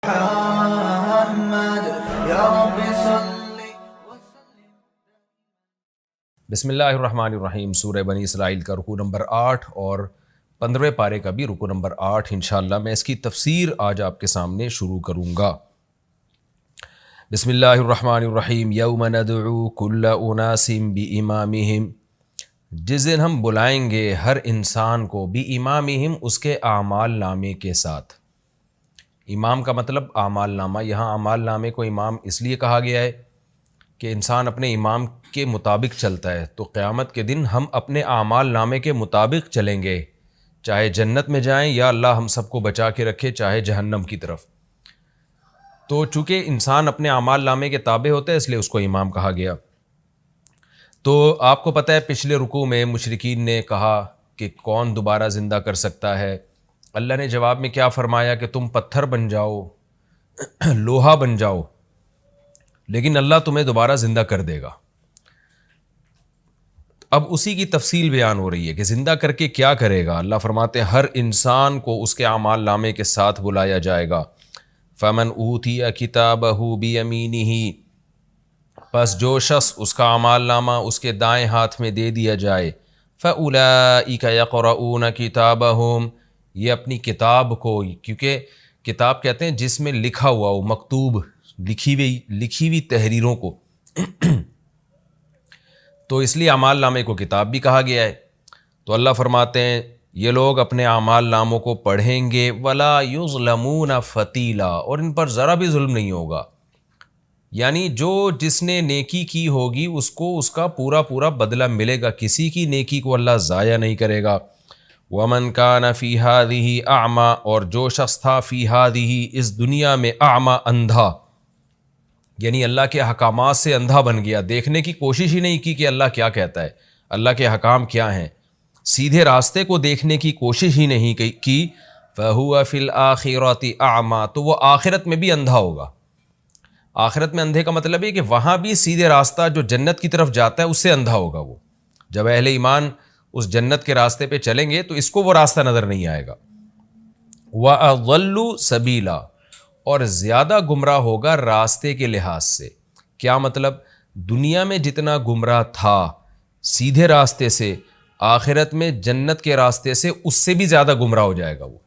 محمد یا رب صلی بسم اللہ الرحمن الرحیم۔ سورہ بنی اسرائیل کا رکوع نمبر 8 اور 15ویں پارے کا بھی رکوع نمبر 8 انشاءاللہ میں اس کی تفسیر آج آپ کے سامنے شروع کروں گا۔ بسم اللہ الرحمن الرحیم۔ یوم ندعو کل اناس بامامہم، جس دن ہم بلائیں گے ہر انسان کو بامامہم، اس کے اعمال نامے کے ساتھ۔ امام کا مطلب اعمال نامہ، یہاں اعمال نامے کو امام اس لیے کہا گیا ہے کہ انسان اپنے امام کے مطابق چلتا ہے، تو قیامت کے دن ہم اپنے اعمال نامے کے مطابق چلیں گے، چاہے جنت میں جائیں یا اللہ ہم سب کو بچا کے رکھے چاہے جہنم کی طرف۔ تو چونکہ انسان اپنے اعمال نامے کے تابع ہوتا ہے اس لیے اس کو امام کہا گیا۔ تو آپ کو پتہ ہے پچھلے رکوع میں مشرکین نے کہا کہ کون دوبارہ زندہ کر سکتا ہے؟ اللہ نے جواب میں کیا فرمایا کہ تم پتھر بن جاؤ، لوہا بن جاؤ، لیکن اللہ تمہیں دوبارہ زندہ کر دے گا۔ اب اسی کی تفصیل بیان ہو رہی ہے کہ زندہ کر کے کیا کرے گا۔ اللہ فرماتے ہیں ہر انسان کو اس کے اعمال نامے کے ساتھ بلایا جائے گا۔ فمن اوتی کتابہ بیمینہ، پس جو شخص اس کا اعمال نامہ اس کے دائیں ہاتھ میں دے دیا جائے، فاولئک یقرؤون کتابہم، یہ اپنی کتاب کو، کیونکہ کتاب کہتے ہیں جس میں لکھا ہوا ہو، مکتوب، لکھی ہوئی تحریروں کو، تو اس لیے اعمال نامے کو کتاب بھی کہا گیا ہے۔ تو اللہ فرماتے ہیں یہ لوگ اپنے اعمال ناموں کو پڑھیں گے، ولا یظلمون فتیلا، اور ان پر ذرا بھی ظلم نہیں ہوگا، یعنی جو جس نے نیکی کی ہوگی اس کو اس کا پورا پورا بدلہ ملے گا، کسی کی نیکی کو اللہ ضائع نہیں کرے گا۔ ومن کان فی ہذہ اعمی، اور جو شخص تھا فی ہذہ، اس دنیا میں، اعمی، اندھا، یعنی اللہ کے احکامات سے اندھا بن گیا، دیکھنے کی کوشش ہی نہیں کی کہ اللہ کیا کہتا ہے، اللہ کے احکام کیا ہیں، سیدھے راستے کو دیکھنے کی کوشش ہی نہیں کی، فہو فی الآخرۃ اعمی، تو وہ آخرت میں بھی اندھا ہوگا۔ آخرت میں اندھے کا مطلب ہے کہ وہاں بھی سیدھے راستہ جو جنت کی طرف جاتا ہے اس سے اندھا ہوگا وہ۔ جب اہل ایمان اس جنت کے راستے پہ چلیں گے تو اس کو وہ راستہ نظر نہیں آئے گا۔ وَأَضَلُّ سَبِيلًا، اور زیادہ گمراہ ہوگا راستے کے لحاظ سے۔ کیا مطلب؟ دنیا میں جتنا گمراہ تھا سیدھے راستے سے، آخرت میں جنت کے راستے سے اس سے بھی زیادہ گمراہ ہو جائے گا وہ۔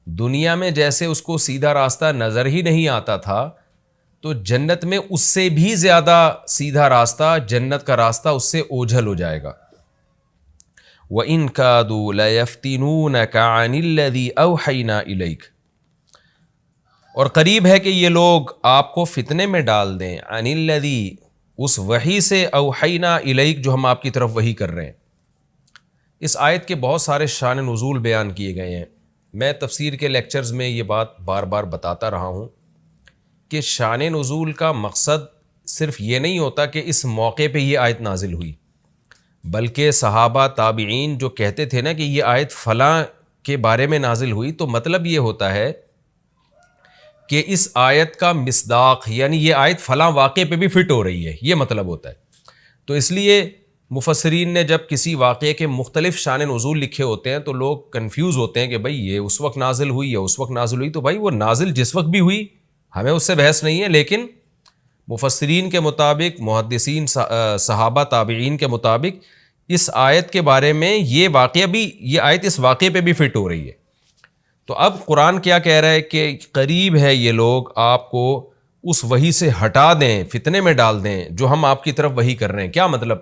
دنیا میں جیسے اس کو سیدھا راستہ نظر ہی نہیں آتا تھا، تو جنت میں اس سے بھی زیادہ سیدھا راستہ، جنت کا راستہ اس سے اوجھل ہو جائے گا۔ وَإِن كَادُوا لَيَفْتِنُونَكَ عَنِ الَّذِي أَوْحَيْنَا إِلَيْكَ، اور قریب ہے کہ یہ لوگ آپ کو فتنے میں ڈال دیں، عَنِ الَّذِي، اس وحی سے، أَوْحَيْنَا إِلَيْكَ، جو ہم آپ کی طرف وحی کر رہے ہیں۔ اس آیت کے بہت سارے شان نزول بیان کیے گئے ہیں۔ میں تفسیر کے لیکچرز میں یہ بات بار بار بتاتا رہا ہوں کہ شان نزول کا مقصد صرف یہ نہیں ہوتا کہ اس موقع پہ یہ آیت نازل ہوئی، بلکہ صحابہ تابعین جو کہتے تھے نا کہ یہ آیت فلاں کے بارے میں نازل ہوئی، تو مطلب یہ ہوتا ہے کہ اس آیت کا مصداق، یعنی یہ آیت فلاں واقعے پہ بھی فٹ ہو رہی ہے، یہ مطلب ہوتا ہے۔ تو اس لیے مفسرین نے جب کسی واقعے کے مختلف شان نزول لکھے ہوتے ہیں تو لوگ کنفیوز ہوتے ہیں کہ بھائی یہ اس وقت نازل ہوئی یا اس وقت نازل ہوئی، تو بھائی وہ نازل جس وقت بھی ہوئی ہمیں اس سے بحث نہیں ہے، لیکن مفسرین کے مطابق، محدثین، صحابہ تابعین کے مطابق اس آیت کے بارے میں یہ واقعہ بھی، یہ آیت اس واقعے پہ بھی فٹ ہو رہی ہے۔ تو اب قرآن کیا کہہ رہا ہے کہ قریب ہے یہ لوگ آپ کو اس وحی سے ہٹا دیں، فتنے میں ڈال دیں جو ہم آپ کی طرف وحی کر رہے ہیں۔ کیا مطلب؟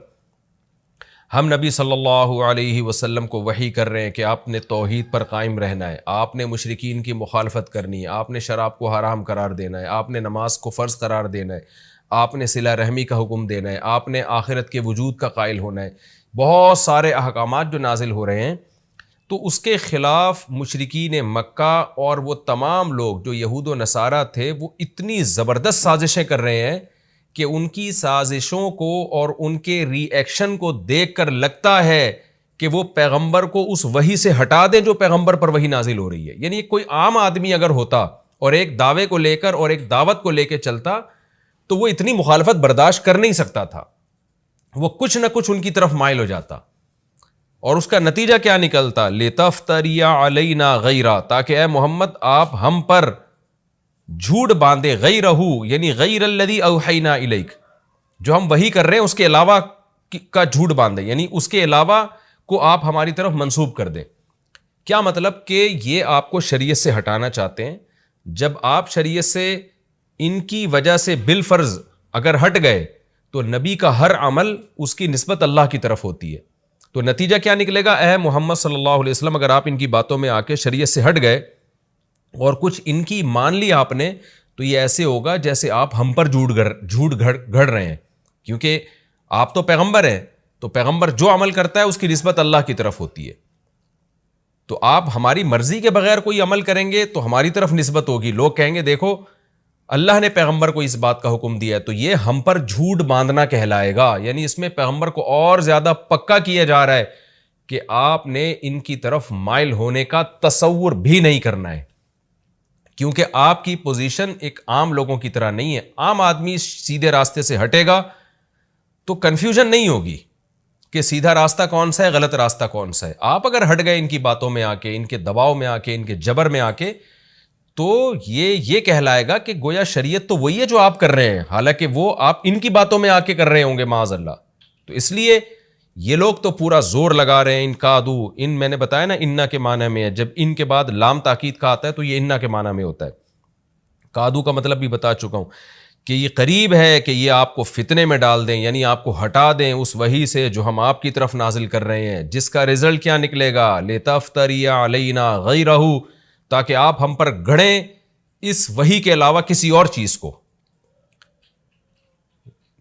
ہم نبی صلی اللہ علیہ وسلم کو وحی کر رہے ہیں کہ آپ نے توحید پر قائم رہنا ہے، آپ نے مشرکین کی مخالفت کرنی ہے، آپ نے شراب کو حرام قرار دینا ہے، آپ نے نماز کو فرض قرار دینا ہے، آپ نے صلہ رحمی کا حکم دینا ہے، آپ نے آخرت کے وجود کا قائل ہونا ہے۔ بہت سارے احکامات جو نازل ہو رہے ہیں، تو اس کے خلاف مشرکین مکہ اور وہ تمام لوگ جو یہود و نصارہ تھے وہ اتنی زبردست سازشیں کر رہے ہیں کہ ان کی سازشوں کو اور ان کے ری ایکشن کو دیکھ کر لگتا ہے کہ وہ پیغمبر کو اس وحی سے ہٹا دیں جو پیغمبر پر وحی نازل ہو رہی ہے۔ یعنی کوئی عام آدمی اگر ہوتا اور ایک دعوے کو لے کر اور ایک دعوت کو لے کے چلتا تو وہ اتنی مخالفت برداشت کر نہیں سکتا تھا، وہ کچھ نہ کچھ ان کی طرف مائل ہو جاتا، اور اس کا نتیجہ کیا نکلتا؟ لِتَفْتَرِيَ عَلَيْنَا غَيْرًا، تاکہ اے محمد آپ ہم پر جھوٹ باندھے غیرہ یعنی غیر الذی اوحینا الیک، جو ہم وحی کر رہے ہیں اس کے علاوہ کا جھوٹ باندھے، یعنی اس کے علاوہ کو آپ ہماری طرف منسوب کر دیں۔ کیا مطلب کہ یہ آپ کو شریعت سے ہٹانا چاہتے ہیں۔ جب آپ شریعت سے ان کی وجہ سے بالفرض اگر ہٹ گئے تو نبی کا ہر عمل اس کی نسبت اللہ کی طرف ہوتی ہے، تو نتیجہ کیا نکلے گا؟ اے محمد صلی اللہ علیہ وسلم، اگر آپ ان کی باتوں میں آ کے شریعت سے ہٹ گئے اور کچھ ان کی مان لی آپ نے، تو یہ ایسے ہوگا جیسے آپ ہم پر جھوٹ گھڑ رہے ہیں، کیونکہ آپ تو پیغمبر ہیں، تو پیغمبر جو عمل کرتا ہے اس کی نسبت اللہ کی طرف ہوتی ہے۔ تو آپ ہماری مرضی کے بغیر کوئی عمل کریں گے تو ہماری طرف نسبت ہوگی، لوگ کہیں گے دیکھو اللہ نے پیغمبر کو اس بات کا حکم دیا ہے، تو یہ ہم پر جھوٹ باندھنا کہلائے گا، یعنی اس میں پیغمبر کو اور زیادہ پکا کیا جا رہا ہے کہ آپ نے ان کی طرف مائل ہونے کا تصور بھی نہیں کرنا ہے، کیونکہ آپ کی پوزیشن ایک عام لوگوں کی طرح نہیں ہے۔ عام آدمی سیدھے راستے سے ہٹے گا تو کنفیوژن نہیں ہوگی کہ سیدھا راستہ کون سا ہے، غلط راستہ کون سا ہے۔ آپ اگر ہٹ گئے ان کی باتوں میں آ کے، ان کے دباؤ میں آ کے، ان کے جبر میں آ کے، تو یہ کہلائے گا کہ گویا شریعت تو وہی ہے جو آپ کر رہے ہیں، حالانکہ وہ آپ ان کی باتوں میں آ کے کر رہے ہوں گے معاذ اللہ۔ تو اس لیے یہ لوگ تو پورا زور لگا رہے ہیں، ان کادو، ان میں نے بتایا نا انا کے معنی میں ہے، جب ان کے بعد لام تاکید کا آتا ہے تو یہ انا کے معنی میں ہوتا ہے۔ کادو کا مطلب بھی بتا چکا ہوں کہ یہ قریب ہے کہ یہ آپ کو فتنے میں ڈال دیں، یعنی آپ کو ہٹا دیں اس وحی سے جو ہم آپ کی طرف نازل کر رہے ہیں، جس کا رزلٹ کیا نکلے گا؟ لِتَفْتَرِيَ عَلَيْنَا غَيْرَهُ، تاکہ آپ ہم پر گھڑیں اس وحی کے علاوہ کسی اور چیز کو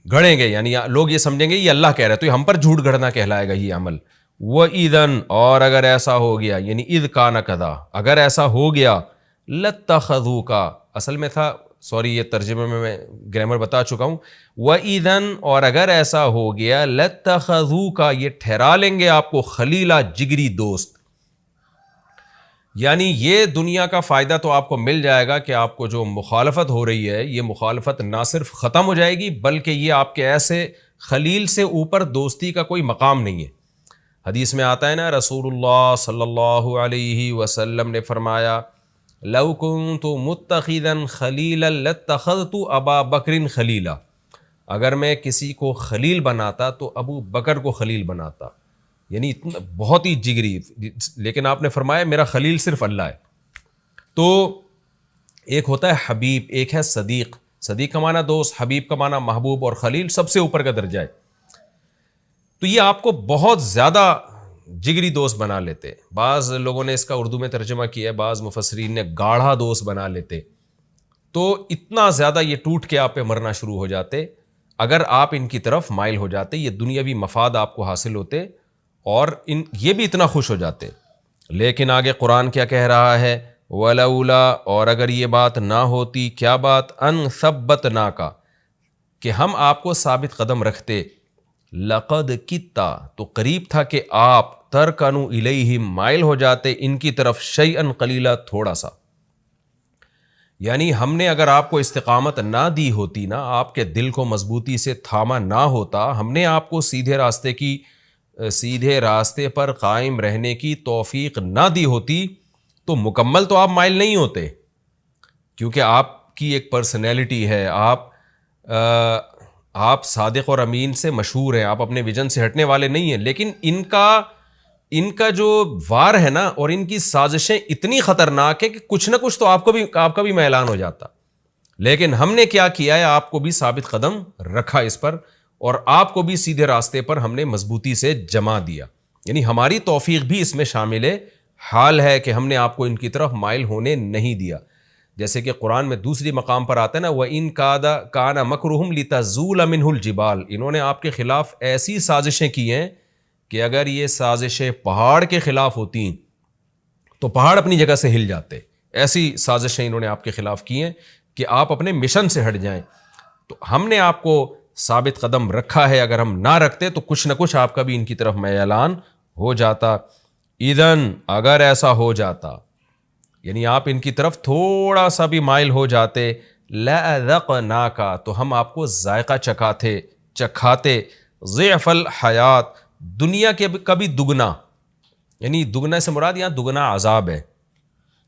گھڑیں گے، یعنی لوگ یہ سمجھیں گے یہ اللہ کہہ رہا ہے، تو یہ ہم پر جھوٹ گھڑنا کہلائے گا یہ عمل۔ وَإِذًا، اور اگر ایسا ہو گیا، یعنی اذ کان کذا، اگر ایسا ہو گیا، لَاتَّخَذُوكَ، اصل میں تھا، سوری یہ ترجمے میں گرامر بتا چکا ہوں، وَإِذًا، اور اگر ایسا ہو گیا، لَاتَّخَذُوكَ، یہ ٹھہرا لیں گے آپ کو خلیلا، جگری دوست، یعنی یہ دنیا کا فائدہ تو آپ کو مل جائے گا کہ آپ کو جو مخالفت ہو رہی ہے یہ مخالفت نہ صرف ختم ہو جائے گی بلکہ یہ آپ کے ایسے خلیل سے اوپر دوستی کا کوئی مقام نہیں ہے۔ حدیث میں آتا ہے نا، رسول اللہ صلی اللہ علیہ وسلم نے فرمایا، لو کنت متخذا خلیلا لاتخذت ابا بکر خلیلا، اگر میں کسی کو خلیل بناتا تو ابو بکر کو خلیل بناتا، یعنی اتنا بہت ہی جگری، لیکن آپ نے فرمایا میرا خلیل صرف اللہ ہے۔ تو ایک ہوتا ہے حبیب، ایک ہے صدیق، صدیق کا معنی دوست، حبیب کا معنی محبوب، اور خلیل سب سے اوپر کا درجہ ہے۔ تو یہ آپ کو بہت زیادہ جگری دوست بنا لیتے، بعض لوگوں نے اس کا اردو میں ترجمہ کیا ہے، بعض مفسرین نے گاڑھا دوست بنا لیتے، تو اتنا زیادہ یہ ٹوٹ کے آپ پہ مرنا شروع ہو جاتے اگر آپ ان کی طرف مائل ہو جاتے، یہ دنیاوی مفاد آپ کو حاصل ہوتے اور یہ بھی اتنا خوش ہو جاتے۔ لیکن آگے قرآن کیا کہہ رہا ہے، وَلَوْلَا، اور اگر یہ بات نہ ہوتی، کیا بات؟ ان ثبتناک، کہ ہم آپ کو ثابت قدم رکھتے، لقد کتا، تو قریب تھا کہ آپ ترکنوا الیہم، مائل ہو جاتے ان کی طرف، شیئا قلیلا، تھوڑا سا، یعنی ہم نے اگر آپ کو استقامت نہ دی ہوتی، نا آپ کے دل کو مضبوطی سے تھاما نہ ہوتا، ہم نے آپ کو سیدھے راستے پر قائم رہنے کی توفیق نہ دی ہوتی، تو مکمل تو آپ مائل نہیں ہوتے، کیونکہ آپ کی ایک پرسنالٹی ہے، آپ صادق اور امین سے مشہور ہیں، آپ اپنے ویژن سے ہٹنے والے نہیں ہیں، لیکن ان کا جو وار ہے نا اور ان کی سازشیں اتنی خطرناک ہے کہ کچھ نہ کچھ تو آپ کا بھی میلان ہو جاتا، لیکن ہم نے کیا کیا ہے، آپ کو بھی ثابت قدم رکھا اس پر، اور آپ کو بھی سیدھے راستے پر ہم نے مضبوطی سے جما دیا، یعنی ہماری توفیق بھی اس میں شامل حال ہے کہ ہم نے آپ کو ان کی طرف مائل ہونے نہیں دیا۔ جیسے کہ قرآن میں دوسری مقام پر آتا ہے نا، وَإِن كَانَ مَكْرُهُمْ لِتَزُولَ مِنْهُ الْجِبَالُ، انہوں نے آپ کے خلاف ایسی سازشیں کی ہیں کہ اگر یہ سازشیں پہاڑ کے خلاف ہوتی تو پہاڑ اپنی جگہ سے ہل جاتے، ایسی سازشیں انہوں نے آپ کے خلاف کی ہیں کہ آپ اپنے مشن سے ہٹ جائیں۔ تو ہم نے آپ کو ثابت قدم رکھا ہے، اگر ہم نہ رکھتے تو کچھ نہ کچھ آپ کا بھی ان کی طرف میلان ہو جاتا۔ اذن، اگر ایسا ہو جاتا، یعنی آپ ان کی طرف تھوڑا سا بھی مائل ہو جاتے، لَأَذَقْنَاكَ، تو ہم آپ کو ذائقہ چکھاتے، ضِعْفَ الحیات، دنیا کے کبھی دگنا، یعنی دگنا سے مراد یہاں دگنا عذاب ہے،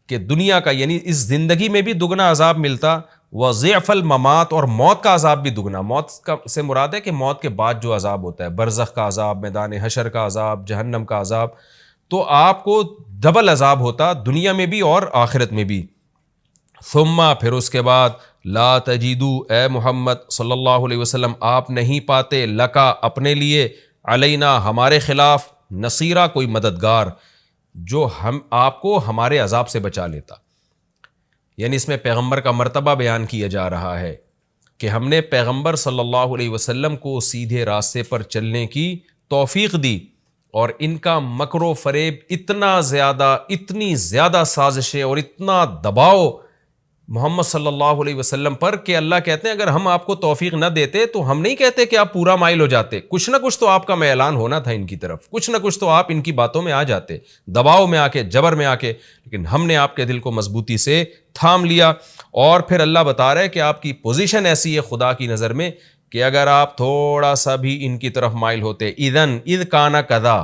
کہ دنیا کا یعنی اس زندگی میں بھی دگنا عذاب ملتا، وضعف الممات، اور موت کا عذاب بھی دگنا. موت کا سے مراد ہے کہ موت کے بعد جو عذاب ہوتا ہے، برزخ کا عذاب، میدان حشر کا عذاب، جہنم کا عذاب، تو آپ کو ڈبل عذاب ہوتا دنیا میں بھی اور آخرت میں بھی. ثم، پھر اس کے بعد، لا تجدو، اے محمد صلی اللہ علیہ وسلم آپ نہیں پاتے، لکا اپنے لیے، علینا ہمارے خلاف، نصیرہ کوئی مددگار جو ہم آپ کو ہمارے عذاب سے بچا لیتا. یعنی اس میں پیغمبر کا مرتبہ بیان کیا جا رہا ہے کہ ہم نے پیغمبر صلی اللہ علیہ وسلم کو سیدھے راستے پر چلنے کی توفیق دی، اور ان کا مکر و فریب اتنا زیادہ، اتنی زیادہ سازشیں اور اتنا دباؤ محمد صلی اللہ علیہ وسلم پر کہ اللہ کہتے ہیں اگر ہم آپ کو توفیق نہ دیتے تو ہم نہیں کہتے کہ آپ پورا مائل ہو جاتے، کچھ نہ کچھ تو آپ کا میلان ہونا تھا ان کی طرف، کچھ نہ کچھ تو آپ ان کی باتوں میں آ جاتے، دباؤ میں آ کے، جبر میں آ کے، لیکن ہم نے آپ کے دل کو مضبوطی سے تھام لیا. اور پھر اللہ بتا رہا ہے کہ آپ کی پوزیشن ایسی ہے خدا کی نظر میں کہ اگر آپ تھوڑا سا بھی ان کی طرف مائل ہوتے، اذ کانا کذا،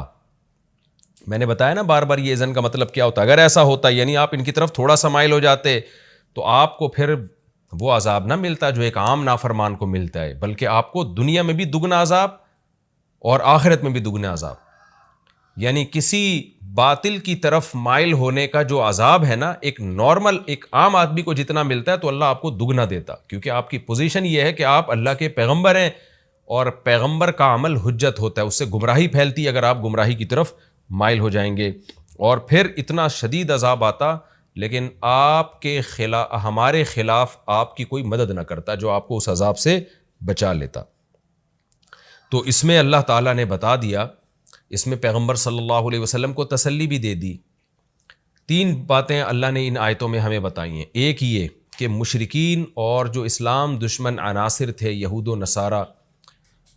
میں نے بتایا نا بار بار یہ اذن کا مطلب کیا ہوتا، اگر ایسا ہوتا یعنی آپ ان کی طرف تھوڑا سا مائل ہو جاتے تو آپ کو پھر وہ عذاب نہ ملتا جو ایک عام نافرمان کو ملتا ہے، بلکہ آپ کو دنیا میں بھی دگنا عذاب اور آخرت میں بھی دگنا عذاب. یعنی کسی باطل کی طرف مائل ہونے کا جو عذاب ہے نا، ایک نارمل، ایک عام آدمی کو جتنا ملتا ہے تو اللہ آپ کو دگنا دیتا، کیونکہ آپ کی پوزیشن یہ ہے کہ آپ اللہ کے پیغمبر ہیں، اور پیغمبر کا عمل حجت ہوتا ہے، اس سے گمراہی پھیلتی اگر آپ گمراہی کی طرف مائل ہو جائیں گے. اور پھر اتنا شدید عذاب آتا، لیکن آپ کے خلاف، ہمارے خلاف آپ کی کوئی مدد نہ کرتا جو آپ کو اس عذاب سے بچا لیتا. تو اس میں اللہ تعالیٰ نے بتا دیا، اس میں پیغمبر صلی اللہ علیہ وسلم کو تسلی بھی دے دی. 3 باتیں اللہ نے ان آیتوں میں ہمیں بتائی ہیں. ایک یہ کہ مشرکین اور جو اسلام دشمن عناصر تھے یہود و نصارہ،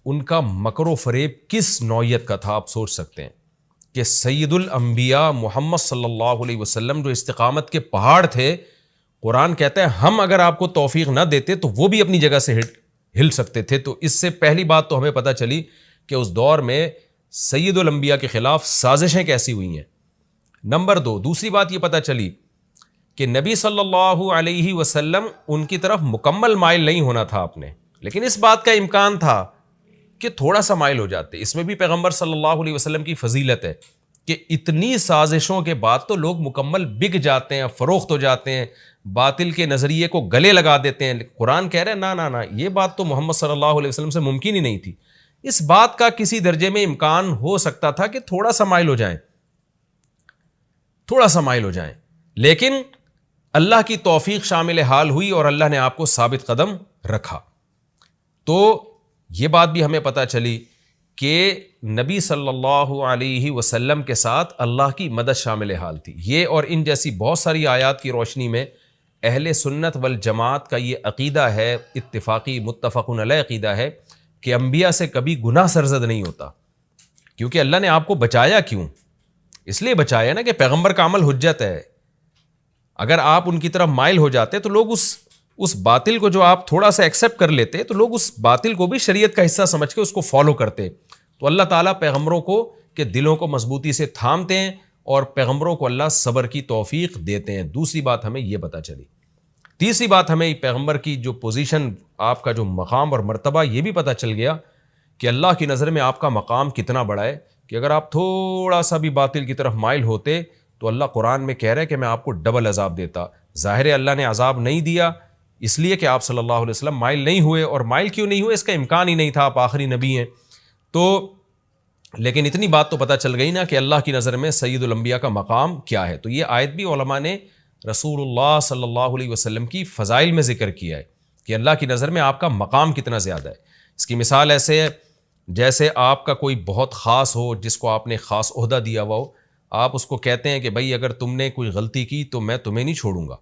ان کا مکر و فریب کس نوعیت کا تھا آپ سوچ سکتے ہیں کہ سید الانبیاء محمد صلی اللہ علیہ وسلم جو استقامت کے پہاڑ تھے، قرآن کہتا ہے ہم اگر آپ کو توفیق نہ دیتے تو وہ بھی اپنی جگہ سے ہل سکتے تھے. تو اس سے پہلی بات تو ہمیں پتہ چلی کہ اس دور میں سید الانبیاء کے خلاف سازشیں کیسی ہوئی ہیں. نمبر 2، دوسری بات یہ پتہ چلی کہ نبی صلی اللہ علیہ وسلم ان کی طرف مکمل مائل نہیں ہونا تھا آپ نے، لیکن اس بات کا امکان تھا کہ تھوڑا سا مائل ہو جاتے. اس میں بھی پیغمبر صلی اللہ علیہ وسلم کی فضیلت ہے کہ اتنی سازشوں کے بعد تو لوگ مکمل بک جاتے ہیں، فروخت ہو جاتے ہیں، باطل کے نظریے کو گلے لگا دیتے ہیں. قرآن کہہ رہے ہیں نا یہ بات تو محمد صلی اللہ علیہ وسلم سے ممکن ہی نہیں تھی. اس بات کا کسی درجے میں امکان ہو سکتا تھا کہ تھوڑا سا مائل ہو جائیں، تھوڑا سا مائل ہو جائیں، لیکن اللہ کی توفیق شامل حال ہوئی اور اللہ نے آپ کو ثابت قدم رکھا. تو یہ بات بھی ہمیں پتہ چلی کہ نبی صلی اللہ علیہ وسلم کے ساتھ اللہ کی مدد شامل حال تھی. یہ اور ان جیسی بہت ساری آیات کی روشنی میں اہل سنت والجماعت کا یہ عقیدہ ہے، اتفاقی متفق علیہ عقیدہ ہے کہ انبیاء سے کبھی گناہ سرزد نہیں ہوتا. کیونکہ اللہ نے آپ کو بچایا کیوں؟ اس لیے بچایا نا کہ پیغمبر کا عمل حجت ہے. اگر آپ ان کی طرف مائل ہو جاتے تو لوگ اس باطل کو جو آپ تھوڑا سا ایکسیپٹ کر لیتے تو لوگ اس باطل کو بھی شریعت کا حصہ سمجھ کے اس کو فالو کرتے. تو اللہ تعالیٰ پیغمبروں کو کے دلوں کو مضبوطی سے تھامتے ہیں اور پیغمبروں کو اللہ صبر کی توفیق دیتے ہیں. دوسری بات ہمیں یہ پتہ چلی. تیسری بات ہمیں پیغمبر کی جو پوزیشن، آپ کا جو مقام اور مرتبہ، یہ بھی پتہ چل گیا کہ اللہ کی نظر میں آپ کا مقام کتنا بڑا ہے کہ اگر آپ تھوڑا سا بھی باطل کی طرف مائل ہوتے تو اللہ قرآن میں کہہ رہا ہے کہ میں آپ کو ڈبل عذاب دیتا. ظاہر ہے اللہ نے عذاب نہیں دیا اس لیے کہ آپ صلی اللہ علیہ وسلم مائل نہیں ہوئے، اور مائل کیوں نہیں ہوئے اس کا امکان ہی نہیں تھا، آپ آخری نبی ہیں. تو لیکن اتنی بات تو پتہ چل گئی نا کہ اللہ کی نظر میں سید الانبیاء کا مقام کیا ہے. تو یہ آیت بھی علماء نے رسول اللہ صلی اللہ علیہ وسلم کی فضائل میں ذکر کیا ہے کہ اللہ کی نظر میں آپ کا مقام کتنا زیادہ ہے. اس کی مثال ایسے ہے جیسے آپ کا کوئی بہت خاص ہو جس کو آپ نے خاص عہدہ دیا ہوا ہو، آپ اس کو کہتے ہیں کہ بھائی اگر تم نے کوئی غلطی کی تو میں تمہیں نہیں چھوڑوں گا.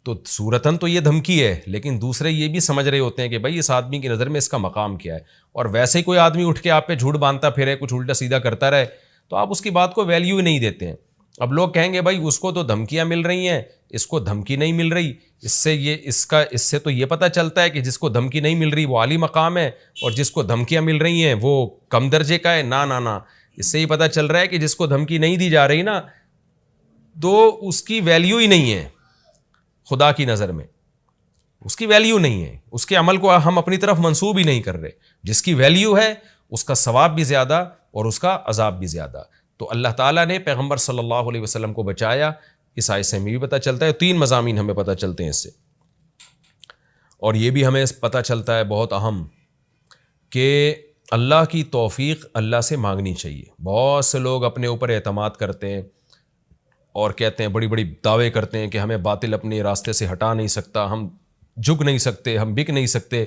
تو صورتاً تو یہ دھمکی ہے، لیکن دوسرے یہ بھی سمجھ رہے ہوتے ہیں کہ بھائی اس آدمی کی نظر میں اس کا مقام کیا ہے. اور ویسے ہی کوئی آدمی اٹھ کے آپ پہ جھوٹ باندھتا پھرے، کچھ الٹا سیدھا کرتا رہے تو آپ اس کی بات کو ویلیو ہی نہیں دیتے ہیں. اب لوگ کہیں گے بھائی اس کو تو دھمکیاں مل رہی ہیں، اس کو دھمکی نہیں مل رہی، اس سے تو یہ پتہ چلتا ہے کہ جس کو دھمکی نہیں مل رہی وہ عالی مقام ہے اور جس کو دھمکیاں مل رہی ہیں وہ کم درجے کا ہے. نا اس سے یہ پتہ چل رہا ہے کہ جس کو دھمکی نہیں دی جا رہی نا تو اس کی ویلیو ہی نہیں ہے خدا کی نظر میں، اس کی ویلیو نہیں ہے، اس کے عمل کو ہم اپنی طرف منسوب ہی نہیں کر رہے. جس کی ویلیو ہے اس کا ثواب بھی زیادہ اور اس کا عذاب بھی زیادہ. تو اللہ تعالیٰ نے پیغمبر صلی اللہ علیہ وسلم کو بچایا. اس آیت سے ہمیں بھی پتہ چلتا ہے، 3 مضامین ہمیں پتہ چلتے ہیں اس سے. اور یہ بھی ہمیں پتہ چلتا ہے بہت اہم کہ اللہ کی توفیق اللہ سے مانگنی چاہیے. بہت سے لوگ اپنے اوپر اعتماد کرتے ہیں اور کہتے ہیں، بڑی بڑی دعوے کرتے ہیں کہ ہمیں باطل اپنے راستے سے ہٹا نہیں سکتا، ہم جھک نہیں سکتے، ہم بک نہیں سکتے.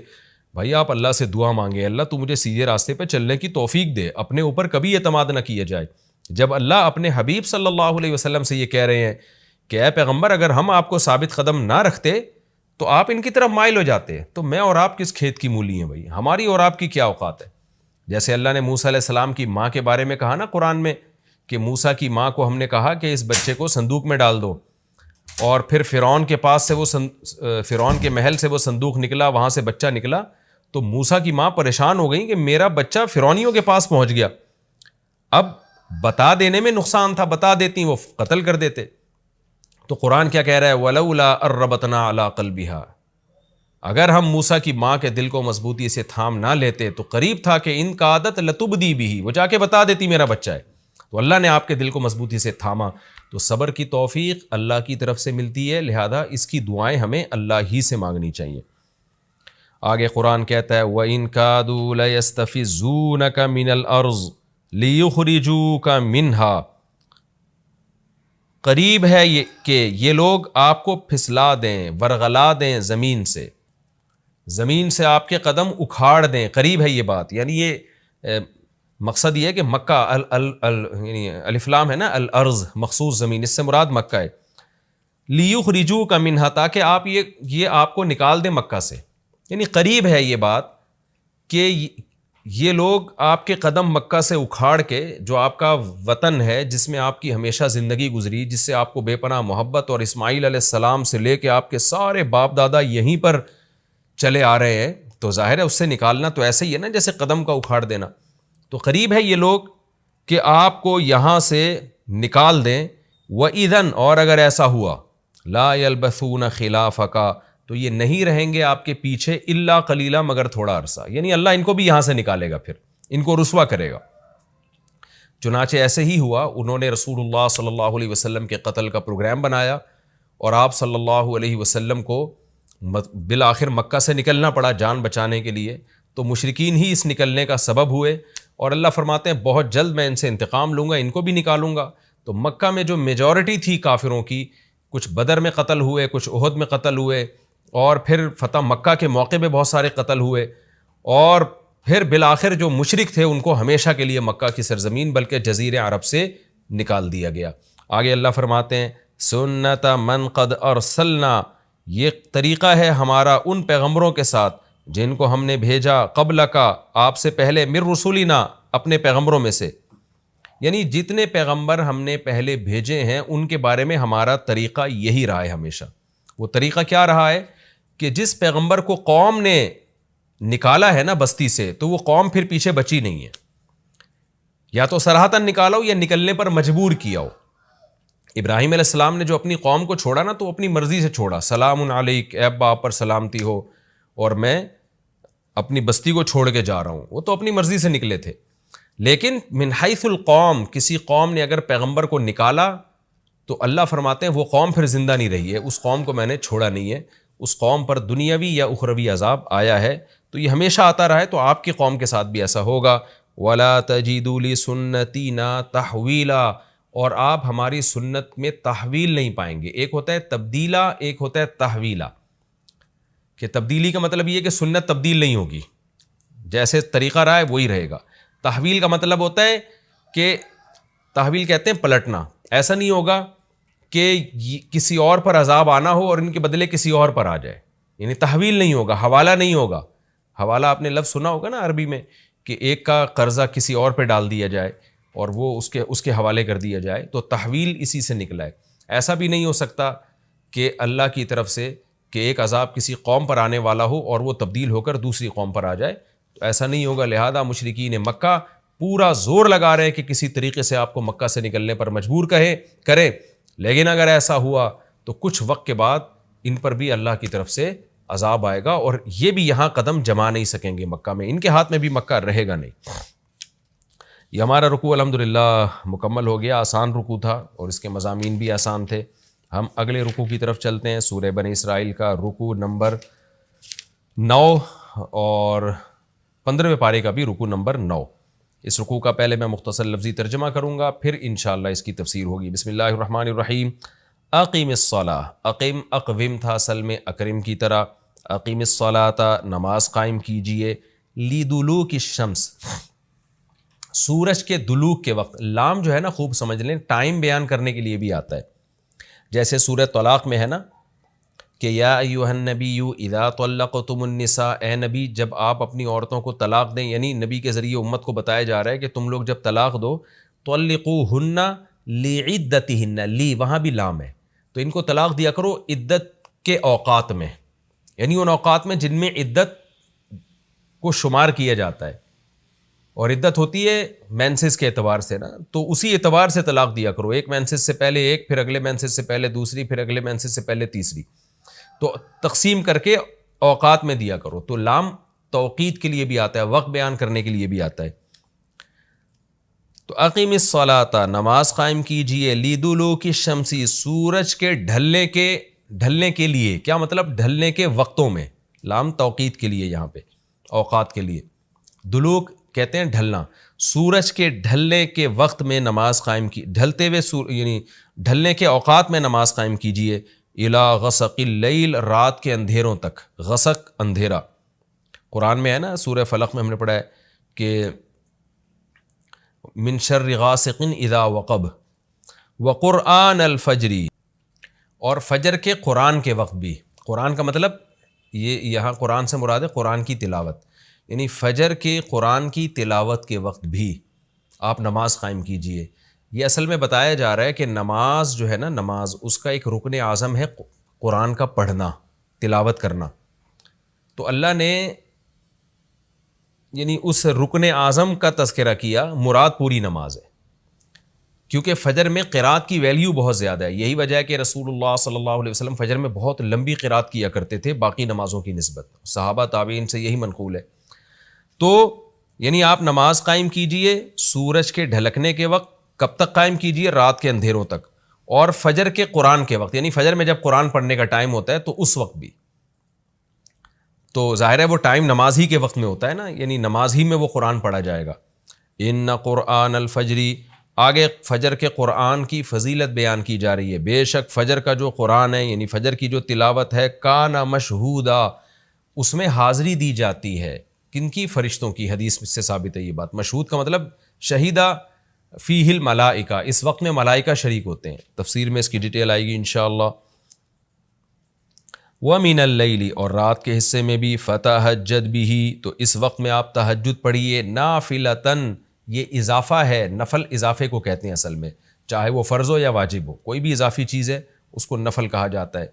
بھائی آپ اللہ سے دعا مانگے، اللہ تو مجھے سیدھے راستے پہ چلنے کی توفیق دے. اپنے اوپر کبھی اعتماد نہ کیا جائے. جب اللہ اپنے حبیب صلی اللہ علیہ وسلم سے یہ کہہ رہے ہیں کہ اے پیغمبر اگر ہم آپ کو ثابت قدم نہ رکھتے تو آپ ان کی طرف مائل ہو جاتے، تو میں اور آپ کس کھیت کی مولی ہیں بھائی، ہماری اور آپ کی کیا اوقات ہے. جیسے اللہ نے موسیٰ علیہ السلام کی ماں کے بارے میں کہا نا قرآن میں کہ موسیٰ کی ماں کو ہم نے کہا کہ اس بچے کو صندوق میں ڈال دو، اور پھر فرعون کے پاس سے فرعون کے محل سے وہ صندوق نکلا، وہاں سے بچہ نکلا. تو موسیٰ کی ماں پریشان ہو گئی کہ میرا بچہ فرعونیوں کے پاس پہنچ گیا. اب بتا دینے میں نقصان تھا، بتا دیتی وہ قتل کر دیتے. تو قرآن کیا کہہ رہا ہے، وَلَوْلَا أَرَّبَطْنَا عَلَىٰ قَلْبِهَا، اگر ہم موسیٰ کی ماں کے دل کو مضبوطی سے تھام نہ لیتے تو قریب تھا کہ ان کا عادت لتبدی بھی، وہ جا کے بتا دیتی میرا بچہ ہے. تو اللہ نے آپ کے دل کو مضبوطی سے تھاما. تو صبر کی توفیق اللہ کی طرف سے ملتی ہے، لہذا اس کی دعائیں ہمیں اللہ ہی سے مانگنی چاہیے. آگے قرآن کہتا ہے وَإِن كَادُوا لَيَسْتَفِزُّونَكَ مِنَ الْأَرْضِ لِيُخْرِجُوكَ مِنْهَا، قریب ہے یہ کہ یہ لوگ آپ کو پھسلا دیں، ورغلا دیں زمین سے آپ کے قدم اکھاڑ دیں. قریب ہے یہ بات، یعنی یہ مقصد یہ ہے کہ مکہ یعنی الف لام ہے نا، الارض مخصوص زمین، اس سے مراد مکہ ہے. لیخرجوک منہا، تاکہ آپ یہ آپ کو نکال دیں مکہ سے. یعنی قریب ہے یہ بات کہ یہ لوگ آپ کے قدم مکہ سے اکھاڑ کے، جو آپ کا وطن ہے جس میں آپ کی ہمیشہ زندگی گزری، جس سے آپ کو بے پناہ محبت، اور اسماعیل علیہ السلام سے لے کے آپ کے سارے باپ دادا یہیں پر چلے آ رہے ہیں، تو ظاہر ہے اس سے نکالنا تو ایسے ہی ہے نا جیسے قدم کا اکھاڑ دینا. تو قریب ہے یہ لوگ کہ آپ کو یہاں سے نکال دیں. وَإِذًا، اور اگر ایسا ہوا، لَا يَلْبَثُونَ خِلَافَكَ، تو یہ نہیں رہیں گے آپ کے پیچھے الا قلیلا، مگر تھوڑا عرصہ. یعنی اللہ ان کو بھی یہاں سے نکالے گا، پھر ان کو رسوا کرے گا. چنانچہ ایسے ہی ہوا. انہوں نے رسول اللہ صلی اللہ علیہ وسلم کے قتل کا پروگرام بنایا اور آپ صلی اللہ علیہ وسلم کو بالآخر مکہ سے نکلنا پڑا جان بچانے کے لیے. تو مشرکین ہی اس نکلنے کا سبب ہوئے، اور اللہ فرماتے ہیں بہت جلد میں ان سے انتقام لوں گا، ان کو بھی نکالوں گا. تو مکہ میں جو میجورٹی تھی کافروں کی، کچھ بدر میں قتل ہوئے، کچھ احد میں قتل ہوئے، اور پھر فتح مکہ کے موقع پہ بہت سارے قتل ہوئے، اور پھر بالآخر جو مشرک تھے ان کو ہمیشہ کے لیے مکہ کی سرزمین بلکہ جزیرہ عرب سے نکال دیا گیا. آگے اللہ فرماتے ہیں سنت من قد ارسلنا، یہ طریقہ ہے ہمارا ان پیغمبروں کے ساتھ جن کو ہم نے بھیجا قبل کا، آپ سے پہلے، من رسولنا، اپنے پیغمبروں میں سے. یعنی جتنے پیغمبر ہم نے پہلے بھیجے ہیں ان کے بارے میں ہمارا طریقہ یہی رہا ہے ہمیشہ. وہ طریقہ کیا رہا ہے کہ جس پیغمبر کو قوم نے نکالا ہے نا بستی سے، تو وہ قوم پھر پیچھے بچی نہیں ہے. یا تو صراحتاً نکالا ہو یا نکلنے پر مجبور کیا ہو. ابراہیم علیہ السلام نے جو اپنی قوم کو چھوڑا نا، تو وہ اپنی مرضی سے چھوڑا. سلام علیک، اے ابا آپ پر سلامتی ہو، اور میں اپنی بستی کو چھوڑ کے جا رہا ہوں. وہ تو اپنی مرضی سے نکلے تھے. لیکن من حیث القوم، کسی قوم نے اگر پیغمبر کو نکالا تو اللہ فرماتے ہیں وہ قوم پھر زندہ نہیں رہی ہے، اس قوم کو میں نے چھوڑا نہیں ہے. اس قوم پر دنیاوی یا اخروی عذاب آیا ہے، تو یہ ہمیشہ آتا رہا ہے. تو آپ کی قوم کے ساتھ بھی ایسا ہوگا. وَلَا تَجِدُوا لِسُنَّتِنَا تَحْوِيلًا، اور آپ ہماری سنت میں تحویل نہیں پائیں گے. ایک ہوتا ہے تبدیلا، ایک ہوتا ہے تحویلا. کہ تبدیلی کا مطلب یہ ہے کہ سنت تبدیل نہیں ہوگی، جیسے طریقہ رہا ہے وہی رہے گا. تحویل کا مطلب ہوتا ہے کہ تحویل کہتے ہیں پلٹنا. ایسا نہیں ہوگا کہ کسی اور پر عذاب آنا ہو اور ان کے بدلے کسی اور پر آ جائے. یعنی تحویل نہیں ہوگا، حوالہ نہیں ہوگا. حوالہ آپ نے لفظ سنا ہوگا نا عربی میں، کہ ایک کا قرضہ کسی اور پہ ڈال دیا جائے اور وہ اس کے حوالے کر دیا جائے. تو تحویل اسی سے نکلا ہے. ایسا بھی نہیں ہو سکتا کہ اللہ کی طرف سے کہ ایک عذاب کسی قوم پر آنے والا ہو اور وہ تبدیل ہو کر دوسری قوم پر آ جائے. تو ایسا نہیں ہوگا. لہذا مشرکین مکہ پورا زور لگا رہے ہیں کہ کسی طریقے سے آپ کو مکہ سے نکلنے پر مجبور کریں، لیکن اگر ایسا ہوا تو کچھ وقت کے بعد ان پر بھی اللہ کی طرف سے عذاب آئے گا، اور یہ بھی یہاں قدم جما نہیں سکیں گے مکہ میں، ان کے ہاتھ میں بھی مکہ رہے گا نہیں۔ یہ ہمارا رکوع الحمدللہ مکمل ہو گیا، آسان رکوع تھا اور اس کے مضامین بھی آسان تھے۔ ہم اگلے رکوع کی طرف چلتے ہیں، سورہ بنی اسرائیل کا رکوع نمبر 9 اور 15ویں پارے کا بھی رکوع نمبر 9۔ اس رکوع کا پہلے میں مختصر لفظی ترجمہ کروں گا، پھر انشاءاللہ اس کی تفسیر ہوگی۔ بسم اللہ الرحمن الرحیم۔ اقیم الصلاۃ، اقیم اقوم تھا اصل میں اکرم کی طرح، اقیم الصلاۃ نماز قائم کیجئے، لدلوک الشمس سورج کے دلوک کے وقت۔ لام جو ہے نا خوب سمجھ لیں، ٹائم بیان کرنے کے لیے بھی آتا ہے، جیسے سورہ طلاق میں ہے نا کہ یا ایھا النبی اذا طلقتم النساء، اے نبی جب آپ اپنی عورتوں کو طلاق دیں، یعنی نبی کے ذریعے امت کو بتایا جا رہا ہے کہ تم لوگ جب طلاق دو، طلقوہن لعدتہن، لی وہاں بھی لام ہے، تو ان کو طلاق دیا کرو عدت کے اوقات میں، یعنی ان اوقات میں جن میں عدت کو شمار کیا جاتا ہے، اور عدت ہوتی ہے مینسز کے اعتبار سے نا، تو اسی اعتبار سے طلاق دیا کرو، ایک مینسز سے پہلے ایک، پھر اگلے مینسز سے پہلے دوسری، پھر اگلے مینسز سے پہلے تیسری، تو تقسیم کر کے اوقات میں دیا کرو۔ تو لام توقید کے لیے بھی آتا ہے، وقت بیان کرنے کے لیے بھی آتا ہے۔ تو اقیم الصلاۃ نماز قائم کیجئے، لدلوک الشمس سورج کے ڈھلنے کے لیے، کیا مطلب ڈھلنے کے وقتوں میں، لام توقید کے لیے یہاں پہ اوقات کے لیے، دلوک کہتے ہیں ڈھلنا، سورج کے ڈھلنے کے وقت میں نماز قائم کی، ڈھلتے ہوئے یعنی ڈھلنے کے اوقات میں نماز قائم کیجئے، الی غسق اللیل رات کے اندھیروں تک، غسق اندھیرا، قرآن میں ہے نا سورہ فلق میں ہم نے پڑھا ہے کہ من شر غاسق اذا وقب وقرآن الفجر، اور فجر کے قرآن کے وقت بھی، قرآن کا مطلب یہ یہاں قرآن سے مراد ہے قرآن کی تلاوت، یعنی فجر کے قرآن کی تلاوت کے وقت بھی آپ نماز قائم کیجئے۔ یہ اصل میں بتایا جا رہا ہے کہ نماز جو ہے نا، نماز اس کا ایک رکن اعظم ہے قرآن کا پڑھنا، تلاوت کرنا، تو اللہ نے یعنی اس رکن اعظم کا تذکرہ کیا، مراد پوری نماز ہے، کیونکہ فجر میں قرات کی ویلیو بہت زیادہ ہے، یہی وجہ ہے کہ رسول اللہ صلی اللہ علیہ وسلم فجر میں بہت لمبی قرات کیا کرتے تھے باقی نمازوں کی نسبت، صحابہ تابعین سے یہی منقول ہے۔ تو یعنی آپ نماز قائم کیجئے سورج کے ڈھلکنے کے وقت، کب تک قائم کیجئے؟ رات کے اندھیروں تک، اور فجر کے قرآن کے وقت، یعنی فجر میں جب قرآن پڑھنے کا ٹائم ہوتا ہے تو اس وقت بھی، تو ظاہر ہے وہ ٹائم نماز ہی کے وقت میں ہوتا ہے نا، یعنی نماز ہی میں وہ قرآن پڑھا جائے گا۔ ان قرآن الفجری، آگے فجر کے قرآن کی فضیلت بیان کی جا رہی ہے، بے شک فجر کا جو قرآن ہے یعنی فجر کی جو تلاوت ہے، کان مشہودا، اس میں حاضری دی جاتی ہے، کن کی؟ فرشتوں کی، حدیث سے ثابت ہے یہ بات۔ مشہود کا مطلب شہیدہ فیہ الملائکہ، اس وقت میں ملائکہ شریک ہوتے ہیں، تفسیر میں اس کی ڈیٹیل آئے گی انشاءاللہ۔ وَمِنَ اللَّيْلِ، اور رات کے حصے میں بھی، فَتَہَجَّدْ بِهِ، تو اس وقت میں آپ تہجد پڑھیے، نافلۃً، یہ اضافہ ہے، نفل اضافے کو کہتے ہیں اصل میں، چاہے وہ فرض ہو یا واجب ہو، کوئی بھی اضافی چیز ہے اس کو نفل کہا جاتا ہے۔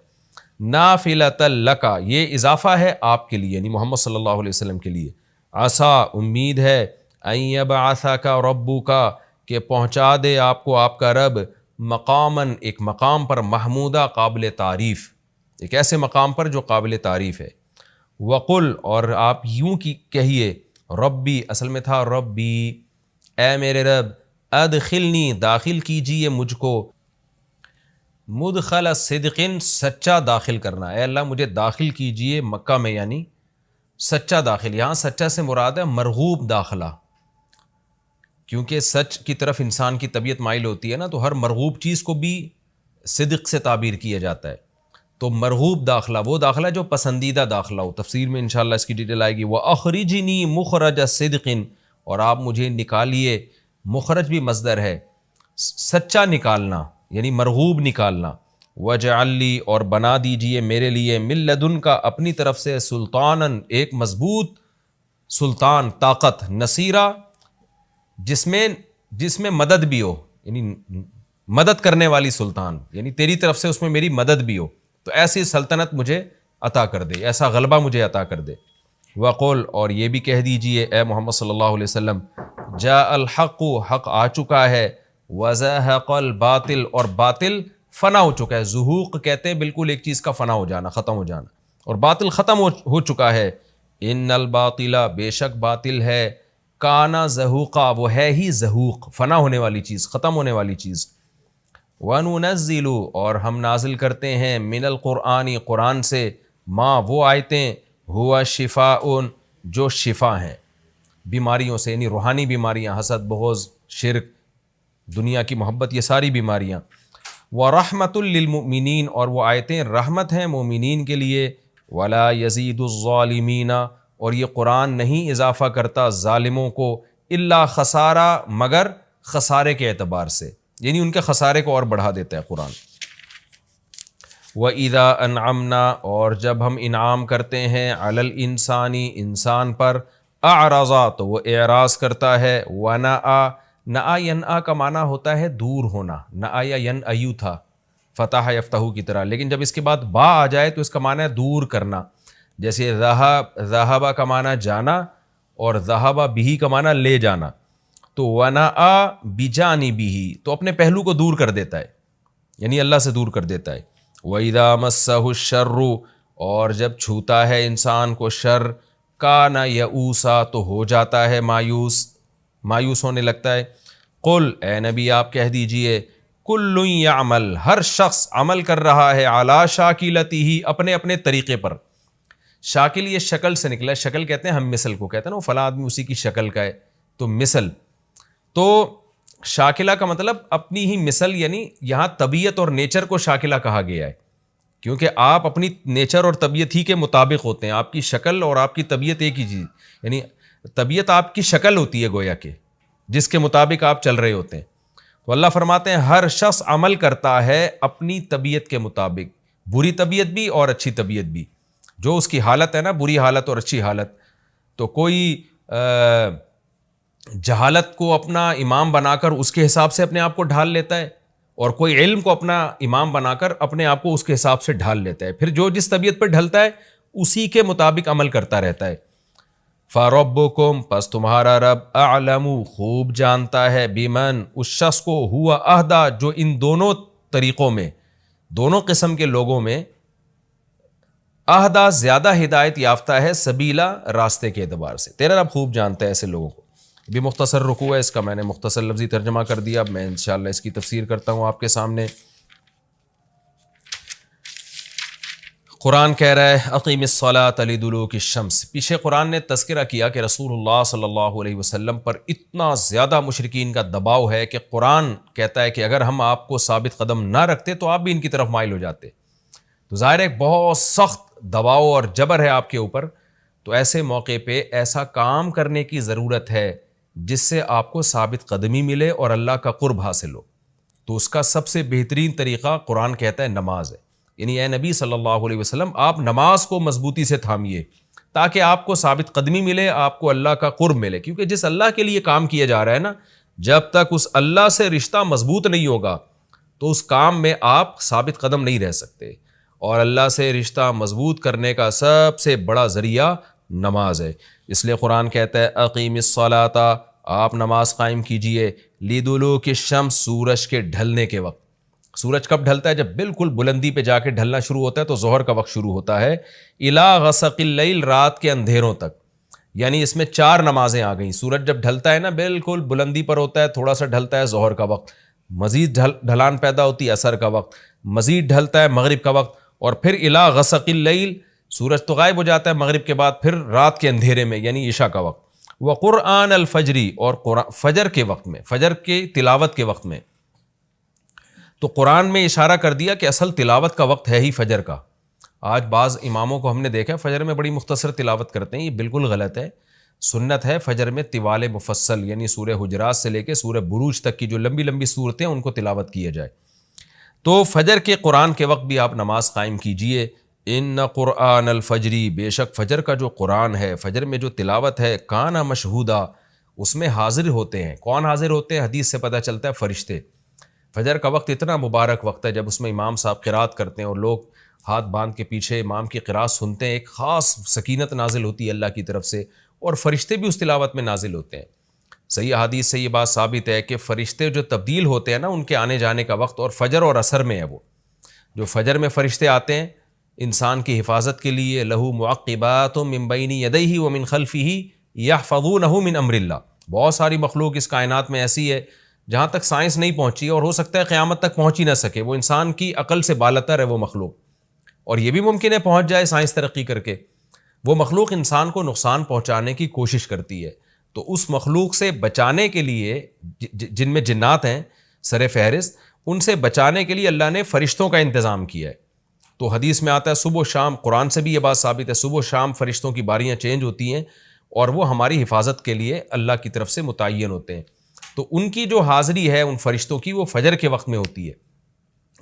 نافلۃً لک، یہ اضافہ ہے آپ کے لیے، یعنی محمد صلی اللہ علیہ وسلم کے لیے۔ عسیٰ، امید ہے، ان یبعثک ربک، کہ پہنچا دے آپ کو آپ کا رب، مقاماً، ایک مقام پر، محمودہ، قابل تعریف، ایک ایسے مقام پر جو قابل تعریف ہے۔ وقل، اور آپ یوں کی کہیے، ربی، اصل میں تھا ربی، اے میرے رب، ادخلنی، داخل کیجئے مجھ کو، مدخل صدق، سچا داخل کرنا، اے اللہ مجھے داخل کیجئے مکہ میں، یعنی سچا داخل، یہاں سچا سے مراد ہے مرغوب داخلہ، کیونکہ سچ کی طرف انسان کی طبیعت مائل ہوتی ہے نا، تو ہر مرغوب چیز کو بھی صدق سے تعبیر کیا جاتا ہے، تو مرغوب داخلہ وہ داخلہ جو پسندیدہ داخلہ ہو، تفسیر میں انشاءاللہ اس کی ڈیٹیل آئے گی۔ وَأَخْرِجْنِي مُخْرَجَ صِدْقٍ، اور آپ مجھے نکالیے، مخرج بھی مصدر ہے، سچا نکالنا یعنی مرغوب نکالنا۔ وَاجْعَلْ لِي، اور بنا دیجئے میرے لیے، مِن لَدُنْکَ، اپنی طرف سے، سلطاناً، ایک مضبوط سلطان، طاقت، نصیرہ، جس میں مدد بھی ہو، یعنی مدد کرنے والی سلطان، یعنی تیری طرف سے اس میں میری مدد بھی ہو، تو ایسی سلطنت مجھے عطا کر دے، ایسا غلبہ مجھے عطا کر دے۔ وقل، اور یہ بھی کہہ دیجئے اے محمد صلی اللہ علیہ وسلم، جاء الحق، حق آ چکا ہے، وزہق الباطل، اور باطل فنا ہو چکا ہے. زہوق کہتے ہیں بالکل ایک چیز کا فنا ہو جانا, ختم ہو جانا, اور باطل ختم ہو چکا ہے. ان الباطل, بے شک باطل ہے, کانا زہوقا, وہ ہے ہی زہوق, فنا ہونے والی چیز, ختم ہونے والی چیز. وَنُنَزِّلُ, اور ہم نازل کرتے ہیں, من القرآن, قرآن سے, ما, وہ آیتیں, ہوا شفاء, جو شفا ہیں بیماریوں سے, یعنی روحانی بیماریاں, حسد, بغض, شرک, دنیا کی محبت, یہ ساری بیماریاں. وَرَحْمَةٌ لِّلْمُؤْمِنِينَ, اور وہ آیتیں رحمت ہیں مومنین کے لیے. وَلَا يَزِيدُ الظَّالِمِينَ, اور یہ قرآن نہیں اضافہ کرتا ظالموں کو, الا خسارہ, مگر خسارے کے اعتبار سے, یعنی ان کے خسارے کو اور بڑھا دیتا ہے قرآن. وَإِذَا أَنْعَمْنَا, اور جب ہم انعام کرتے ہیں, عَلَى الْإِنسَانِ, انسان پر, أَعْرَضَ, تو وہ اعراض کرتا ہے. وَنَأَى, نأ ینأ کا معنی ہوتا ہے دور ہونا, نأ یا ینأیو تھا فتح یفتحو کی طرح, لیکن جب اس کے بعد با آ جائے تو اس کا معنی ہے دور کرنا. جیسے ذہب کا معنی جانا, اور ذہب بہ کا معنی لے جانا. تو ونأ بجانبہ, تو اپنے پہلو کو دور کر دیتا ہے, یعنی اللہ سے دور کر دیتا ہے. وَإِذَا مَسَّهُ الشَّرُّ, اور جب چھوتا ہے انسان کو شر, کَانَ یئوسا, تو ہو جاتا ہے مایوس, مایوس ہونے لگتا ہے. قل, اے نبی آپ کہہ دیجئے, کل یعمل, ہر شخص عمل کر رہا ہے, علی شاکلتہ, اپنے اپنے طریقے پر. شاکل یہ شکل سے نکلا ہے, شکل کہتے ہیں ہم مثل کو کہتے ہیں نا, فلاں آدمی اسی کی شکل کا ہے, تو مثل. تو شاکلہ کا مطلب اپنی ہی مثل, یعنی یہاں طبیعت اور نیچر کو شاکلہ کہا گیا ہے, کیونکہ آپ اپنی نیچر اور طبیعت ہی کے مطابق ہوتے ہیں. آپ کی شکل اور آپ کی طبیعت ایک ہی چیز, یعنی طبیعت آپ کی شکل ہوتی ہے گویا کہ, جس کے مطابق آپ چل رہے ہوتے ہیں. تو اللہ فرماتے ہیں ہر شخص عمل کرتا ہے اپنی طبیعت کے مطابق, بری طبیعت بھی اور اچھی طبیعت بھی, جو اس کی حالت ہے نا, بری حالت اور اچھی حالت. تو کوئی جہالت کو اپنا امام بنا کر اس کے حساب سے اپنے آپ کو ڈھال لیتا ہے, اور کوئی علم کو اپنا امام بنا کر اپنے آپ کو اس کے حساب سے ڈھال لیتا ہے. پھر جو جس طبیعت پر ڈھلتا ہے اسی کے مطابق عمل کرتا رہتا ہے. فَرَبُّكُمْ, پس تمہارا رب, اعلم, خوب جانتا ہے, بمن, اس شخص کو, ہوا اہدا, جو ان دونوں طریقوں میں, دونوں قسم کے لوگوں میں, اہدا, زیادہ ہدایت یافتہ ہے, سبیلا, راستے کے اعتبار سے. تیرا رب خوب جانتا ہے ایسے لوگوں کو. بھی مختصر رکوع ہے, اس کا میں نے مختصر لفظی ترجمہ کر دیا. اب میں انشاءاللہ اس کی تفسیر کرتا ہوں آپ کے سامنے. قرآن کہہ رہا ہے اقیم الصلاۃ لدلوک الشمس. پیچھے قرآن نے تذکرہ کیا کہ رسول اللہ صلی اللہ علیہ وسلم پر اتنا زیادہ مشرکین کا دباؤ ہے کہ قرآن کہتا ہے کہ اگر ہم آپ کو ثابت قدم نہ رکھتے تو آپ بھی ان کی طرف مائل ہو جاتے. تو ظاہر ہے بہت سخت دباؤ اور جبر ہے آپ کے اوپر. تو ایسے موقع پہ ایسا کام کرنے کی ضرورت ہے جس سے آپ کو ثابت قدمی ملے اور اللہ کا قرب حاصل ہو. تو اس کا سب سے بہترین طریقہ قرآن کہتا ہے نماز ہے. یعنی اے نبی صلی اللہ علیہ وسلم, آپ نماز کو مضبوطی سے تھامیے تاکہ آپ کو ثابت قدمی ملے, آپ کو اللہ کا قرب ملے. کیونکہ جس اللہ کے لیے کام کیا جا رہا ہے نا, جب تک اس اللہ سے رشتہ مضبوط نہیں ہوگا تو اس کام میں آپ ثابت قدم نہیں رہ سکتے. اور اللہ سے رشتہ مضبوط کرنے کا سب سے بڑا ذریعہ نماز ہے. اس لیے قرآن کہتا ہے اقیم الصلاۃ, آپ نماز قائم کیجئے, لدلوک الشمس, سورج کے ڈھلنے کے وقت. سورج کب ڈھلتا ہے؟ جب بالکل بلندی پہ جا کے ڈھلنا شروع ہوتا ہے تو ظہر کا وقت شروع ہوتا ہے. الی غسق اللیل, رات کے اندھیروں تک. یعنی اس میں 4 نمازیں آ گئیں. سورج جب ڈھلتا ہے نا, بالکل بلندی پر ہوتا ہے, تھوڑا سا ڈھلتا ہے ظہر کا وقت, مزید ڈھلان پیدا ہوتی ہے عصر کا وقت, مزید ڈھلتا ہے مغرب کا وقت, اور پھر الی غسق اللیل, سورج تو غائب ہو جاتا ہے مغرب کے بعد, پھر رات کے اندھیرے میں یعنی عشاء کا وقت. وقرآن الفجری, اور فجر کے وقت میں, فجر کی تلاوت کے وقت میں. تو قرآن میں اشارہ کر دیا کہ اصل تلاوت کا وقت ہے ہی فجر کا. آج بعض اماموں کو ہم نے دیکھا فجر میں بڑی مختصر تلاوت کرتے ہیں, یہ بالکل غلط ہے. سنت ہے فجر میں طوال مفصل, یعنی سورہ حجرات سے لے کے سورہ بروج تک کی جو لمبی لمبی صورتیں ان کو تلاوت کیا جائے. تو فجر کے قرآن کے وقت بھی آپ نماز قائم کیجئے. ان قرآن الفجری, بے شک فجر کا جو قرآن ہے, فجر میں جو تلاوت ہے, کانا مشہودا, اس میں حاضر ہوتے ہیں. کون حاضر ہوتے ہیں؟ حدیث سے پتہ چلتا ہے فرشتے. فجر کا وقت اتنا مبارک وقت ہے جب اس میں امام صاحب قرات کرتے ہیں اور لوگ ہاتھ باندھ کے پیچھے امام کی قرات سنتے ہیں. ایک خاص سکینت نازل ہوتی ہے اللہ کی طرف سے, اور فرشتے بھی اس تلاوت میں نازل ہوتے ہیں. صحیح احادیث سے یہ بات ثابت ہے کہ فرشتے جو تبدیل ہوتے ہیں نا ان کے آنے جانے کا وقت اور فجر اور عصر میں ہے، وہ جو فجر میں فرشتے آتے ہیں انسان کی حفاظت کے لیے، لہو معقبات من بین یدیہ ومن خلفہ یحفظونہ من امر اللہ، بہت ساری مخلوق اس کائنات میں ایسی ہے جہاں تک سائنس نہیں پہنچی اور ہو سکتا ہے قیامت تک پہنچ ہی نہ سکے، وہ انسان کی عقل سے بالاتر ہے وہ مخلوق، اور یہ بھی ممکن ہے پہنچ جائے سائنس ترقی کر کے، وہ مخلوق انسان کو نقصان پہنچانے کی کوشش کرتی ہے۔ تو اس مخلوق سے بچانے کے لیے جن میں جنات ہیں سر فہرست، ان سے بچانے کے لیے اللہ نے فرشتوں کا انتظام کیا ہے۔ تو حدیث میں آتا ہے صبح و شام، قرآن سے بھی یہ بات ثابت ہے، صبح و شام فرشتوں کی باریاں چینج ہوتی ہیں اور وہ ہماری حفاظت کے لیے اللہ کی طرف سے متعین ہوتے ہیں۔ تو ان کی جو حاضری ہے ان فرشتوں کی وہ فجر کے وقت میں ہوتی ہے،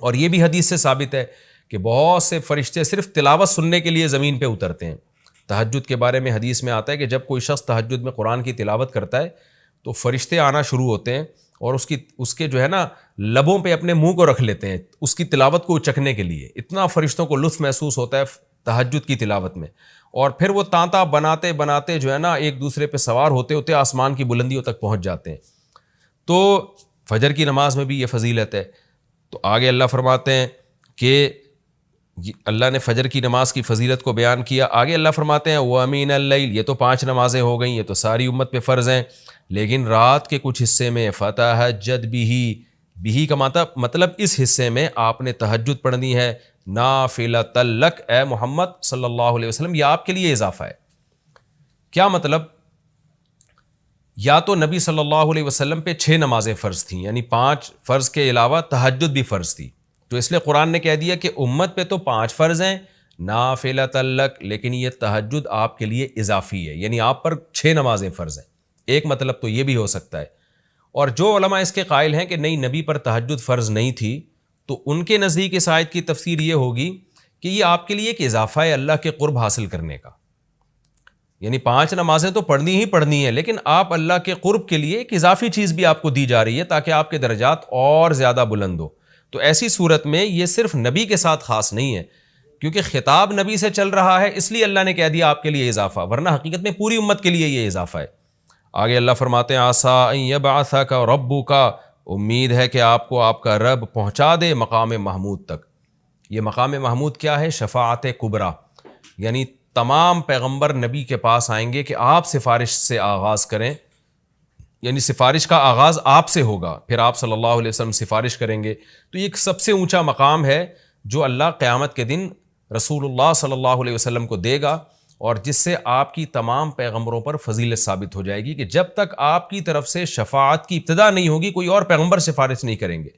اور یہ بھی حدیث سے ثابت ہے کہ بہت سے فرشتے صرف تلاوت سننے کے لیے زمین پہ اترتے ہیں۔ تہجد کے بارے میں حدیث میں آتا ہے کہ جب کوئی شخص تہجد میں قرآن کی تلاوت کرتا ہے تو فرشتے آنا شروع ہوتے ہیں اور اس کے جو ہے نا لبوں پہ اپنے منہ کو رکھ لیتے ہیں اس کی تلاوت کو چکھنے کے لیے، اتنا فرشتوں کو لطف محسوس ہوتا ہے تہجد کی تلاوت میں، اور پھر وہ تانتا بناتے بناتے جو ہے نا ایک دوسرے پہ سوار ہوتے ہوتے آسمان کی بلندیوں تک پہنچ جاتے ہیں۔ تو فجر کی نماز میں بھی یہ فضیلت ہے۔ تو آگے اللہ فرماتے ہیں کہ اللہ نے فجر کی نماز کی فضیلت کو بیان کیا، آگے اللہ فرماتے ہیں وَمِنَ اللَّيْلِ، یہ تو 5 نمازیں ہو گئیں، یہ تو ساری امت پہ فرض ہیں، لیکن رات کے کچھ حصے میں فَتَہَجَّدْ بِهِ کا مطلب اس حصے میں آپ نے تہجد پڑھنی ہے، نافلۃ لک، اے محمد صلی اللہ علیہ وسلم، یہ آپ کے لیے اضافہ ہے۔ کیا مطلب؟ یا تو نبی صلی اللہ علیہ وسلم پہ 6 نمازیں فرض تھیں، یعنی 5 فرض کے علاوہ تہجد بھی فرض تھی، تو اس لیے قرآن نے کہہ دیا کہ امت پہ تو 5 فرض ہیں نافلۃ لک، لیکن یہ تہجد آپ کے لیے اضافی ہے، یعنی آپ پر 6 نمازیں فرض ہیں۔ ایک مطلب تو یہ بھی ہو سکتا ہے، اور جو علماء اس کے قائل ہیں کہ نہیں نبی پر تہجد فرض نہیں تھی، تو ان کے نزدیک اس آیت کی تفسیر یہ ہوگی کہ یہ آپ کے لیے ایک اضافہ ہے اللہ کے قرب حاصل کرنے کا، یعنی 5 نمازیں تو پڑھنی ہی پڑھنی ہے، لیکن آپ اللہ کے قرب کے لیے ایک اضافی چیز بھی آپ کو دی جا رہی ہے تاکہ آپ کے درجات اور زیادہ بلند ہو۔ تو ایسی صورت میں یہ صرف نبی کے ساتھ خاص نہیں ہے، کیونکہ خطاب نبی سے چل رہا ہے اس لیے اللہ نے کہہ دیا آپ کے لیے اضافہ، ورنہ حقیقت میں پوری امت کے لیے یہ اضافہ ہے۔ آگے اللہ فرماتے ہیں عسیٰ ان یبعثک ربک، امید ہے کہ آپ کو آپ کا رب پہنچا دے مقام محمود تک۔ یہ مقام محمود کیا ہے؟ شفاعت کبریٰ، یعنی تمام پیغمبر نبی کے پاس آئیں گے کہ آپ سفارش سے آغاز کریں، یعنی سفارش کا آغاز آپ سے ہوگا، پھر آپ صلی اللہ علیہ وسلم سفارش کریں گے۔ تو یہ ایک سب سے اونچا مقام ہے جو اللہ قیامت کے دن رسول اللہ صلی اللہ علیہ وسلم کو دے گا، اور جس سے آپ کی تمام پیغمبروں پر فضیلت ثابت ہو جائے گی کہ جب تک آپ کی طرف سے شفاعت کی ابتدا نہیں ہوگی کوئی اور پیغمبر سفارش نہیں کریں گے۔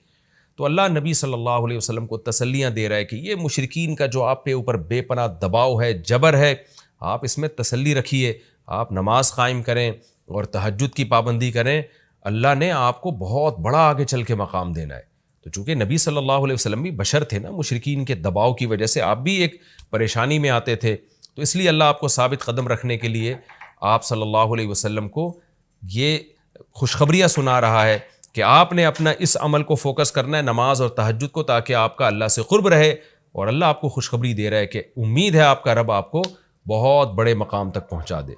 تو اللہ نبی صلی اللہ علیہ وسلم کو تسلیاں دے رہا ہے کہ یہ مشرکین کا جو آپ پہ اوپر بے پناہ دباؤ ہے، جبر ہے، آپ اس میں تسلی رکھیے، آپ نماز قائم کریں اور تہجد کی پابندی کریں، اللہ نے آپ کو بہت بڑا آگے چل کے مقام دینا ہے۔ تو چونکہ نبی صلی اللہ علیہ وسلم بھی بشر تھے نا، مشرکین کے دباؤ کی وجہ سے آپ بھی ایک پریشانی میں آتے تھے، تو اس لیے اللہ آپ کو ثابت قدم رکھنے کے لیے آپ صلی اللہ علیہ وسلم کو یہ خوشخبریاں سنا رہا ہے کہ آپ نے اپنا اس عمل کو فوکس کرنا ہے، نماز اور تہجد کو، تاکہ آپ کا اللہ سے قرب رہے، اور اللہ آپ کو خوشخبری دے رہا ہے کہ امید ہے آپ کا رب آپ کو بہت بڑے مقام تک پہنچا دے۔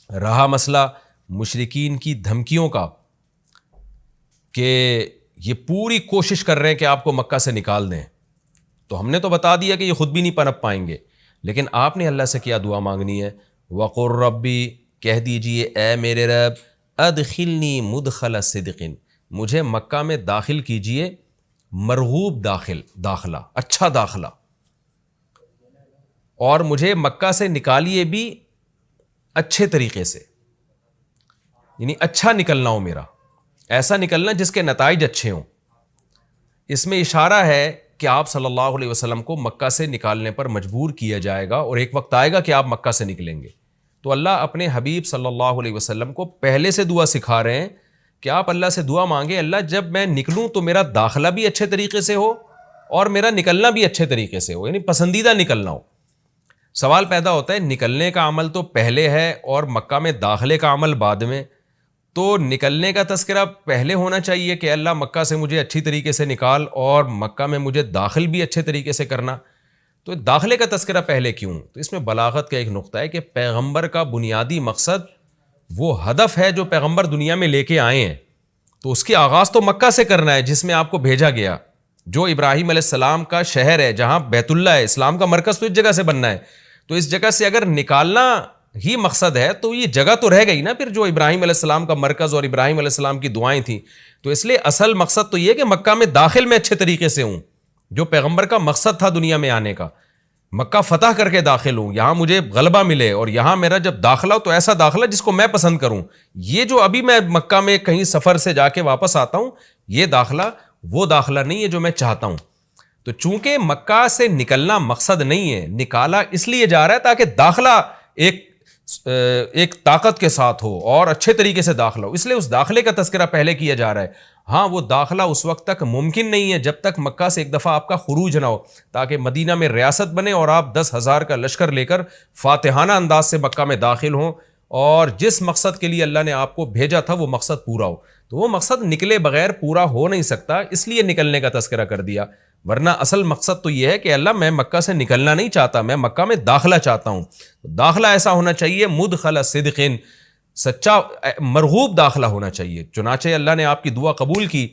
رہا مسئلہ مشرکین کی دھمکیوں کا کہ یہ پوری کوشش کر رہے ہیں کہ آپ کو مکہ سے نکال دیں، تو ہم نے تو بتا دیا کہ یہ خود بھی نہیں پنپ پائیں گے، لیکن آپ نے اللہ سے کیا دعا مانگنی ہے؟ وَقُلْ رَبِّ، کہہ دیجئے اے میرے رب، ادخلنی مدخل صدق، مجھے مکہ میں داخل کیجئے مرغوب داخلہ، اچھا داخلہ، اور مجھے مکہ سے نکالیے بھی اچھے طریقے سے، یعنی اچھا نکلنا ہو میرا، ایسا نکلنا جس کے نتائج اچھے ہوں۔ اس میں اشارہ ہے کہ آپ صلی اللہ علیہ وسلم کو مکہ سے نکالنے پر مجبور کیا جائے گا، اور ایک وقت آئے گا کہ آپ مکہ سے نکلیں گے۔ تو اللہ اپنے حبیب صلی اللہ علیہ وسلم کو پہلے سے دعا سکھا رہے ہیں کہ آپ اللہ سے دعا مانگیں، اللہ جب میں نکلوں تو میرا داخلہ بھی اچھے طریقے سے ہو اور میرا نکلنا بھی اچھے طریقے سے ہو، یعنی پسندیدہ نکلنا ہو۔ سوال پیدا ہوتا ہے نکلنے کا عمل تو پہلے ہے اور مکہ میں داخلے کا عمل بعد میں، تو نکلنے کا تذکرہ پہلے ہونا چاہیے کہ اللہ مکہ سے مجھے اچھی طریقے سے نکال، اور مکہ میں مجھے داخل بھی اچھے طریقے سے کرنا، تو داخلے کا تذکرہ پہلے کیوں؟ تو اس میں بلاغت کا ایک نقطہ ہے کہ پیغمبر کا بنیادی مقصد وہ ہدف ہے جو پیغمبر دنیا میں لے کے آئے ہیں، تو اس کی آغاز تو مکہ سے کرنا ہے جس میں آپ کو بھیجا گیا، جو ابراہیم علیہ السلام کا شہر ہے، جہاں بیت اللہ ہے، اسلام کا مرکز تو اس جگہ سے بننا ہے. تو اس جگہ سے اگر نکالنا ہی مقصد ہے تو یہ جگہ تو رہ گئی نا پھر، جو ابراہیم علیہ السلام کا مرکز اور ابراہیم علیہ السلام کی دعائیں تھیں. تو اس لیے اصل مقصد تو یہ کہ مکہ میں داخل میں اچھے طریقے سے ہوں، جو پیغمبر کا مقصد تھا دنیا میں آنے کا، مکہ فتح کر کے داخل ہوں، یہاں مجھے غلبہ ملے، اور یہاں میرا جب داخلہ ہو تو ایسا داخلہ جس کو میں پسند کروں. یہ جو ابھی میں مکہ میں کہیں سفر سے جا کے واپس آتا ہوں، یہ داخلہ وہ داخلہ نہیں ہے جو میں چاہتا ہوں. تو چونکہ مکہ سے نکلنا مقصد نہیں ہے، نکالا اس لیے جا رہا ہے تاکہ داخلہ ایک طاقت کے ساتھ ہو اور اچھے طریقے سے داخلہ ہو، اس لیے اس داخلے کا تذکرہ پہلے کیا جا رہا ہے. ہاں وہ داخلہ اس وقت تک ممکن نہیں ہے جب تک مکہ سے ایک دفعہ آپ کا خروج نہ ہو، تاکہ مدینہ میں ریاست بنے اور آپ 10,000 کا لشکر لے کر فاتحانہ انداز سے مکہ میں داخل ہوں، اور جس مقصد کے لیے اللہ نے آپ کو بھیجا تھا وہ مقصد پورا ہو. تو وہ مقصد نکلے بغیر پورا ہو نہیں سکتا، اس لیے نکلنے کا تذکرہ کر دیا. ورنہ اصل مقصد تو یہ ہے کہ اللہ میں مکہ سے نکلنا نہیں چاہتا، میں مکہ میں داخلہ چاہتا ہوں. داخلہ ایسا ہونا چاہیے مدخل صدق، سچا مرغوب داخلہ ہونا چاہیے. چنانچہ اللہ نے آپ کی دعا قبول کی،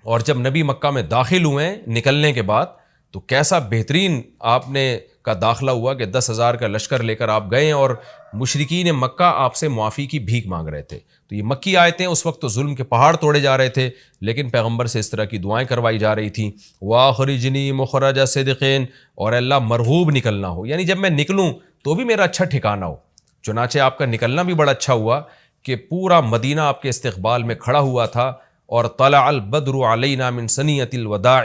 اور جب نبی مکہ میں داخل ہوئے نکلنے کے بعد تو کیسا بہترین آپ نے کا داخلہ ہوا کہ 10,000 کا لشکر لے کر آپ گئے، اور مشرکین مکہ آپ سے معافی کی بھیک مانگ رہے تھے. تو یہ مکی آیتیں اس وقت تو ظلم کے پہاڑ توڑے جا رہے تھے، لیکن پیغمبر سے اس طرح کی دعائیں کروائی جا رہی تھیں. وَأَخْرِجْنِي مُخْرَجَ صِدْقٍ، اور اللہ مرغوب نکلنا ہو، یعنی جب میں نکلوں تو بھی میرا اچھا ٹھکانہ ہو. چنانچہ آپ کا نکلنا بھی بڑا اچھا ہوا کہ پورا مدینہ آپ کے استقبال میں کھڑا ہوا تھا. اور طلع البدر علینا من ثنیۃ الوداع،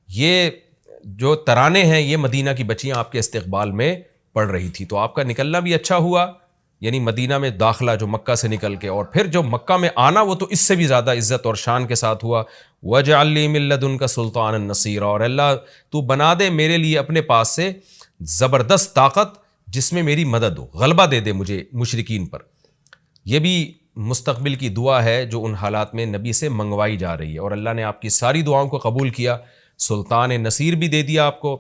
یہ جو ترانے ہیں یہ مدینہ کی بچیاں آپ کے استقبال میں پڑھ رہی تھی. تو آپ کا نکلنا بھی اچھا ہوا، یعنی مدینہ میں داخلہ جو مکہ سے نکل کے، اور پھر جو مکہ میں آنا وہ تو اس سے بھی زیادہ عزت اور شان کے ساتھ ہوا. وَاجْعَلْ لِي مِن لَّدُنْكَ سُلْطَانًا نَصِيرًا، اور اللہ تو بنا دے میرے لیے اپنے پاس سے زبردست طاقت جس میں میری مدد ہو، غلبہ دے دے مجھے مشرکین پر. یہ بھی مستقبل کی دعا ہے جو ان حالات میں نبی سے منگوائی جا رہی ہے، اور اللہ نے آپ کی ساری دعاؤں کو قبول کیا. سلطان نصیر بھی دے دیا آپ کو،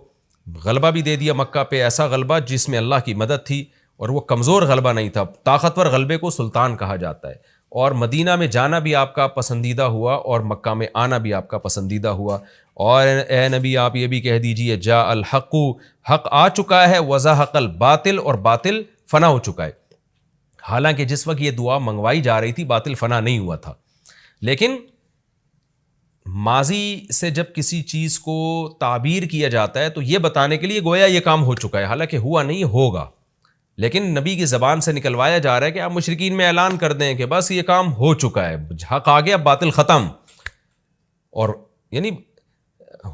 غلبہ بھی دے دیا مکہ پہ، ایسا غلبہ جس میں اللہ کی مدد تھی، اور وہ کمزور غلبہ نہیں تھا. طاقتور غلبے کو سلطان کہا جاتا ہے. اور مدینہ میں جانا بھی آپ کا پسندیدہ ہوا، اور مکہ میں آنا بھی آپ کا پسندیدہ ہوا. اور اے نبی آپ یہ بھی کہہ دیجئے جاء الحق، حق آ چکا ہے، وزہق الباطل، اور باطل فنا ہو چکا ہے. حالانکہ جس وقت یہ دعا منگوائی جا رہی تھی باطل فنا نہیں ہوا تھا. لیکن ماضی سے جب کسی چیز کو تعبیر کیا جاتا ہے تو یہ بتانے کے لیے گویا یہ کام ہو چکا ہے، حالانکہ ہوا نہیں، ہوگا. لیکن نبی کی زبان سے نکلوایا جا رہا ہے کہ آپ مشرکین میں اعلان کر دیں کہ بس یہ کام ہو چکا ہے، حق آ گیا، باطل ختم. اور یعنی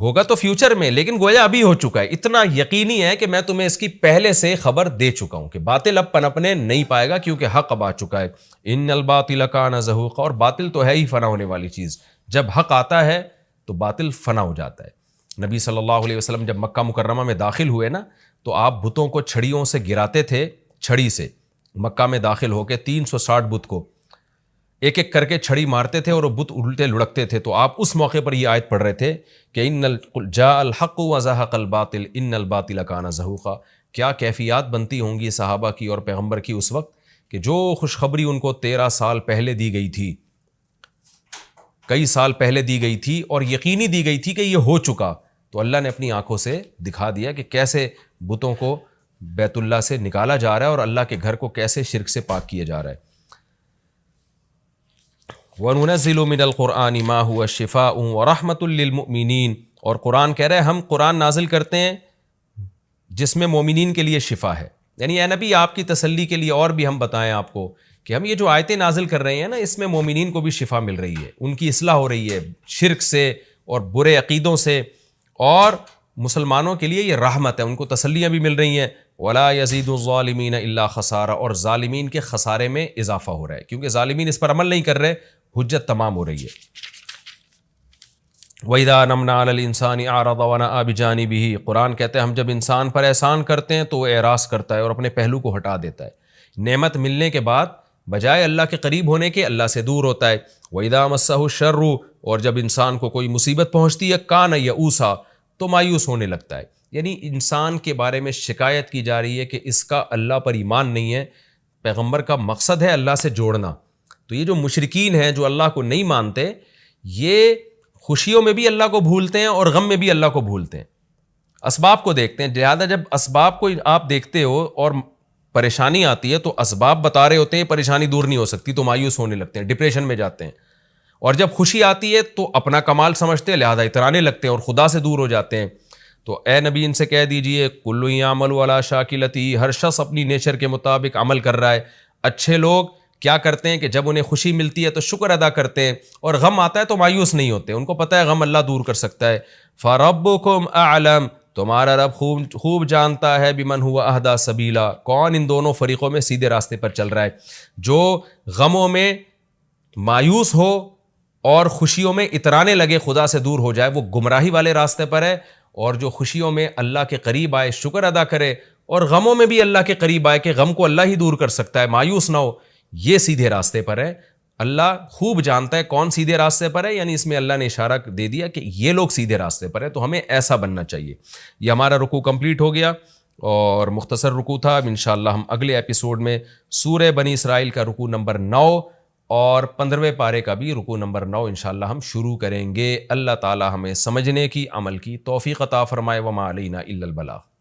ہوگا تو فیوچر میں، لیکن گویا ابھی ہو چکا ہے. اتنا یقینی ہے کہ میں تمہیں اس کی پہلے سے خبر دے چکا ہوں کہ باطل اب پنپنے نہیں پائے گا، کیونکہ حق اب آ چکا ہے. ان الباطل کان زہوقا، اور باطل تو ہے ہی فنا ہونے والی چیز. جب حق آتا ہے تو باطل فنا ہو جاتا ہے. نبی صلی اللہ علیہ وسلم جب مکہ مکرمہ میں داخل ہوئے نا، تو آپ بتوں کو چھڑیوں سے گراتے تھے، چھڑی سے مکہ میں داخل ہو کے 360 بت کو ایک ایک کر کے چھڑی مارتے تھے، اور وہ بت الٹے لڑکتے تھے. تو آپ اس موقع پر یہ آیت پڑھ رہے تھے کہ جاء الحق وزہق الباطل ان الباطل کان زہوقا. کیا کیفیات بنتی ہوں گی صحابہ کی اور پیغمبر کی اس وقت کہ جو خوشخبری ان کو 13 سال پہلے دی گئی تھی، کئی سال پہلے دی گئی تھی، اور یقینی دی گئی تھی کہ یہ ہو چکا، تو اللہ نے اپنی آنکھوں سے دکھا دیا کہ کیسے بتوں کو بیت اللہ سے نکالا جا رہا ہے، اور اللہ کے گھر کو کیسے شرک سے پاک کیا جا رہا ہے. وَنُنَزِّلُ مِنَ الْقُرْآنِ مَا هُوَ شِفَاءٌ وَرَحْمَةٌ لِّلْمُؤْمِنِينَ، اور قرآن کہہ رہے ہیں ہم قرآن نازل کرتے ہیں جس میں مومنین کے لیے شفا ہے. یعنی اے نبی آپ کی تسلی کے لیے اور بھی ہم بتائیں آپ کو کہ ہم یہ جو آیتیں نازل کر رہے ہیں نا، اس میں مومنین کو بھی شفا مل رہی ہے، ان کی اصلاح ہو رہی ہے شرک سے اور برے عقیدوں سے، اور مسلمانوں کے لیے یہ رحمت ہے، ان کو تسلیاں بھی مل رہی ہیں. وَلَا يَزِيدُ الظَّالِمِينَ إِلَّا خَسَارًا، اور ظالمین کے خسارے میں اضافہ ہو رہا ہے، کیونکہ ظالمین اس پر عمل نہیں کر رہے، حجت تمام ہو رہی ہے. وَإِذَا نَمْنَا عَلَى الْإِنسَانِ أَعْرَضَ وَنَأَىٰ بِجَانِبِهِ، قرآن کہتے ہیں ہم جب انسان پر احسان کرتے ہیں تو وہ اعراض کرتا ہے اور اپنے پہلو کو ہٹا دیتا ہے. نعمت ملنے کے بعد بجائے اللہ کے قریب ہونے کے اللہ سے دور ہوتا ہے. وَإِذَا مَسَّهُ الشَّرُّ، اور جب انسان کو کوئی مصیبت پہنچتی ہے کَانَ یئوسا، تو مایوس ہونے لگتا ہے. یعنی انسان کے بارے میں شکایت کی جا رہی ہے کہ اس کا اللہ پر ایمان نہیں ہے، پیغمبر کا مقصد ہے اللہ سے جوڑنا. تو یہ جو مشرکین ہیں جو اللہ کو نہیں مانتے، یہ خوشیوں میں بھی اللہ کو بھولتے ہیں اور غم میں بھی اللہ کو بھولتے ہیں، اسباب کو دیکھتے ہیں. لہٰذا جب اسباب کو آپ دیکھتے ہو اور پریشانی آتی ہے تو اسباب بتا رہے ہوتے ہیں پریشانی دور نہیں ہو سکتی، تو مایوس ہونے لگتے ہیں، ڈپریشن میں جاتے ہیں. اور جب خوشی آتی ہے تو اپنا کمال سمجھتے ہیں، لہٰذا اترانے لگتے ہیں اور خدا سے دور ہو جاتے ہیں. تو اے نبی ان سے کہہ دیجئے کل یعمل علی شاکلتی، ہر شخص اپنی نیچر کے مطابق عمل کر رہا ہے. اچھے لوگ کیا کرتے ہیں کہ جب انہیں خوشی ملتی ہے تو شکر ادا کرتے ہیں، اور غم آتا ہے تو مایوس نہیں ہوتے، ان کو پتہ ہے غم اللہ دور کر سکتا ہے. فربکم اعلم، تمہارا رب خوب جانتا ہے بمن ہوا اہدی سبیلا، کون ان دونوں فریقوں میں سیدھے راستے پر چل رہا ہے. جو غموں میں مایوس ہو اور خوشیوں میں اترانے لگے، خدا سے دور ہو جائے، وہ گمراہی والے راستے پر ہے. اور جو خوشیوں میں اللہ کے قریب آئے، شکر ادا کرے، اور غموں میں بھی اللہ کے قریب آئے کہ غم کو اللہ ہی دور کر سکتا ہے، مایوس نہ ہو، یہ سیدھے راستے پر ہے. اللہ خوب جانتا ہے کون سیدھے راستے پر ہے، یعنی اس میں اللہ نے اشارہ دے دیا کہ یہ لوگ سیدھے راستے پر ہے، تو ہمیں ایسا بننا چاہیے. یہ ہمارا رکوع کمپلیٹ ہو گیا اور مختصر رکوع تھا. اب انشاءاللہ ہم اگلے ایپیسوڈ میں سورہ بنی اسرائیل کا رکوع نمبر 9 اور 15ویں پارے کا بھی رکوع نمبر 9 انشاءاللہ ہم شروع کریں گے. اللہ تعالی ہمیں سمجھنے کی، عمل کی توفیق عطا فرمائے. وما علینا الا البلاغ.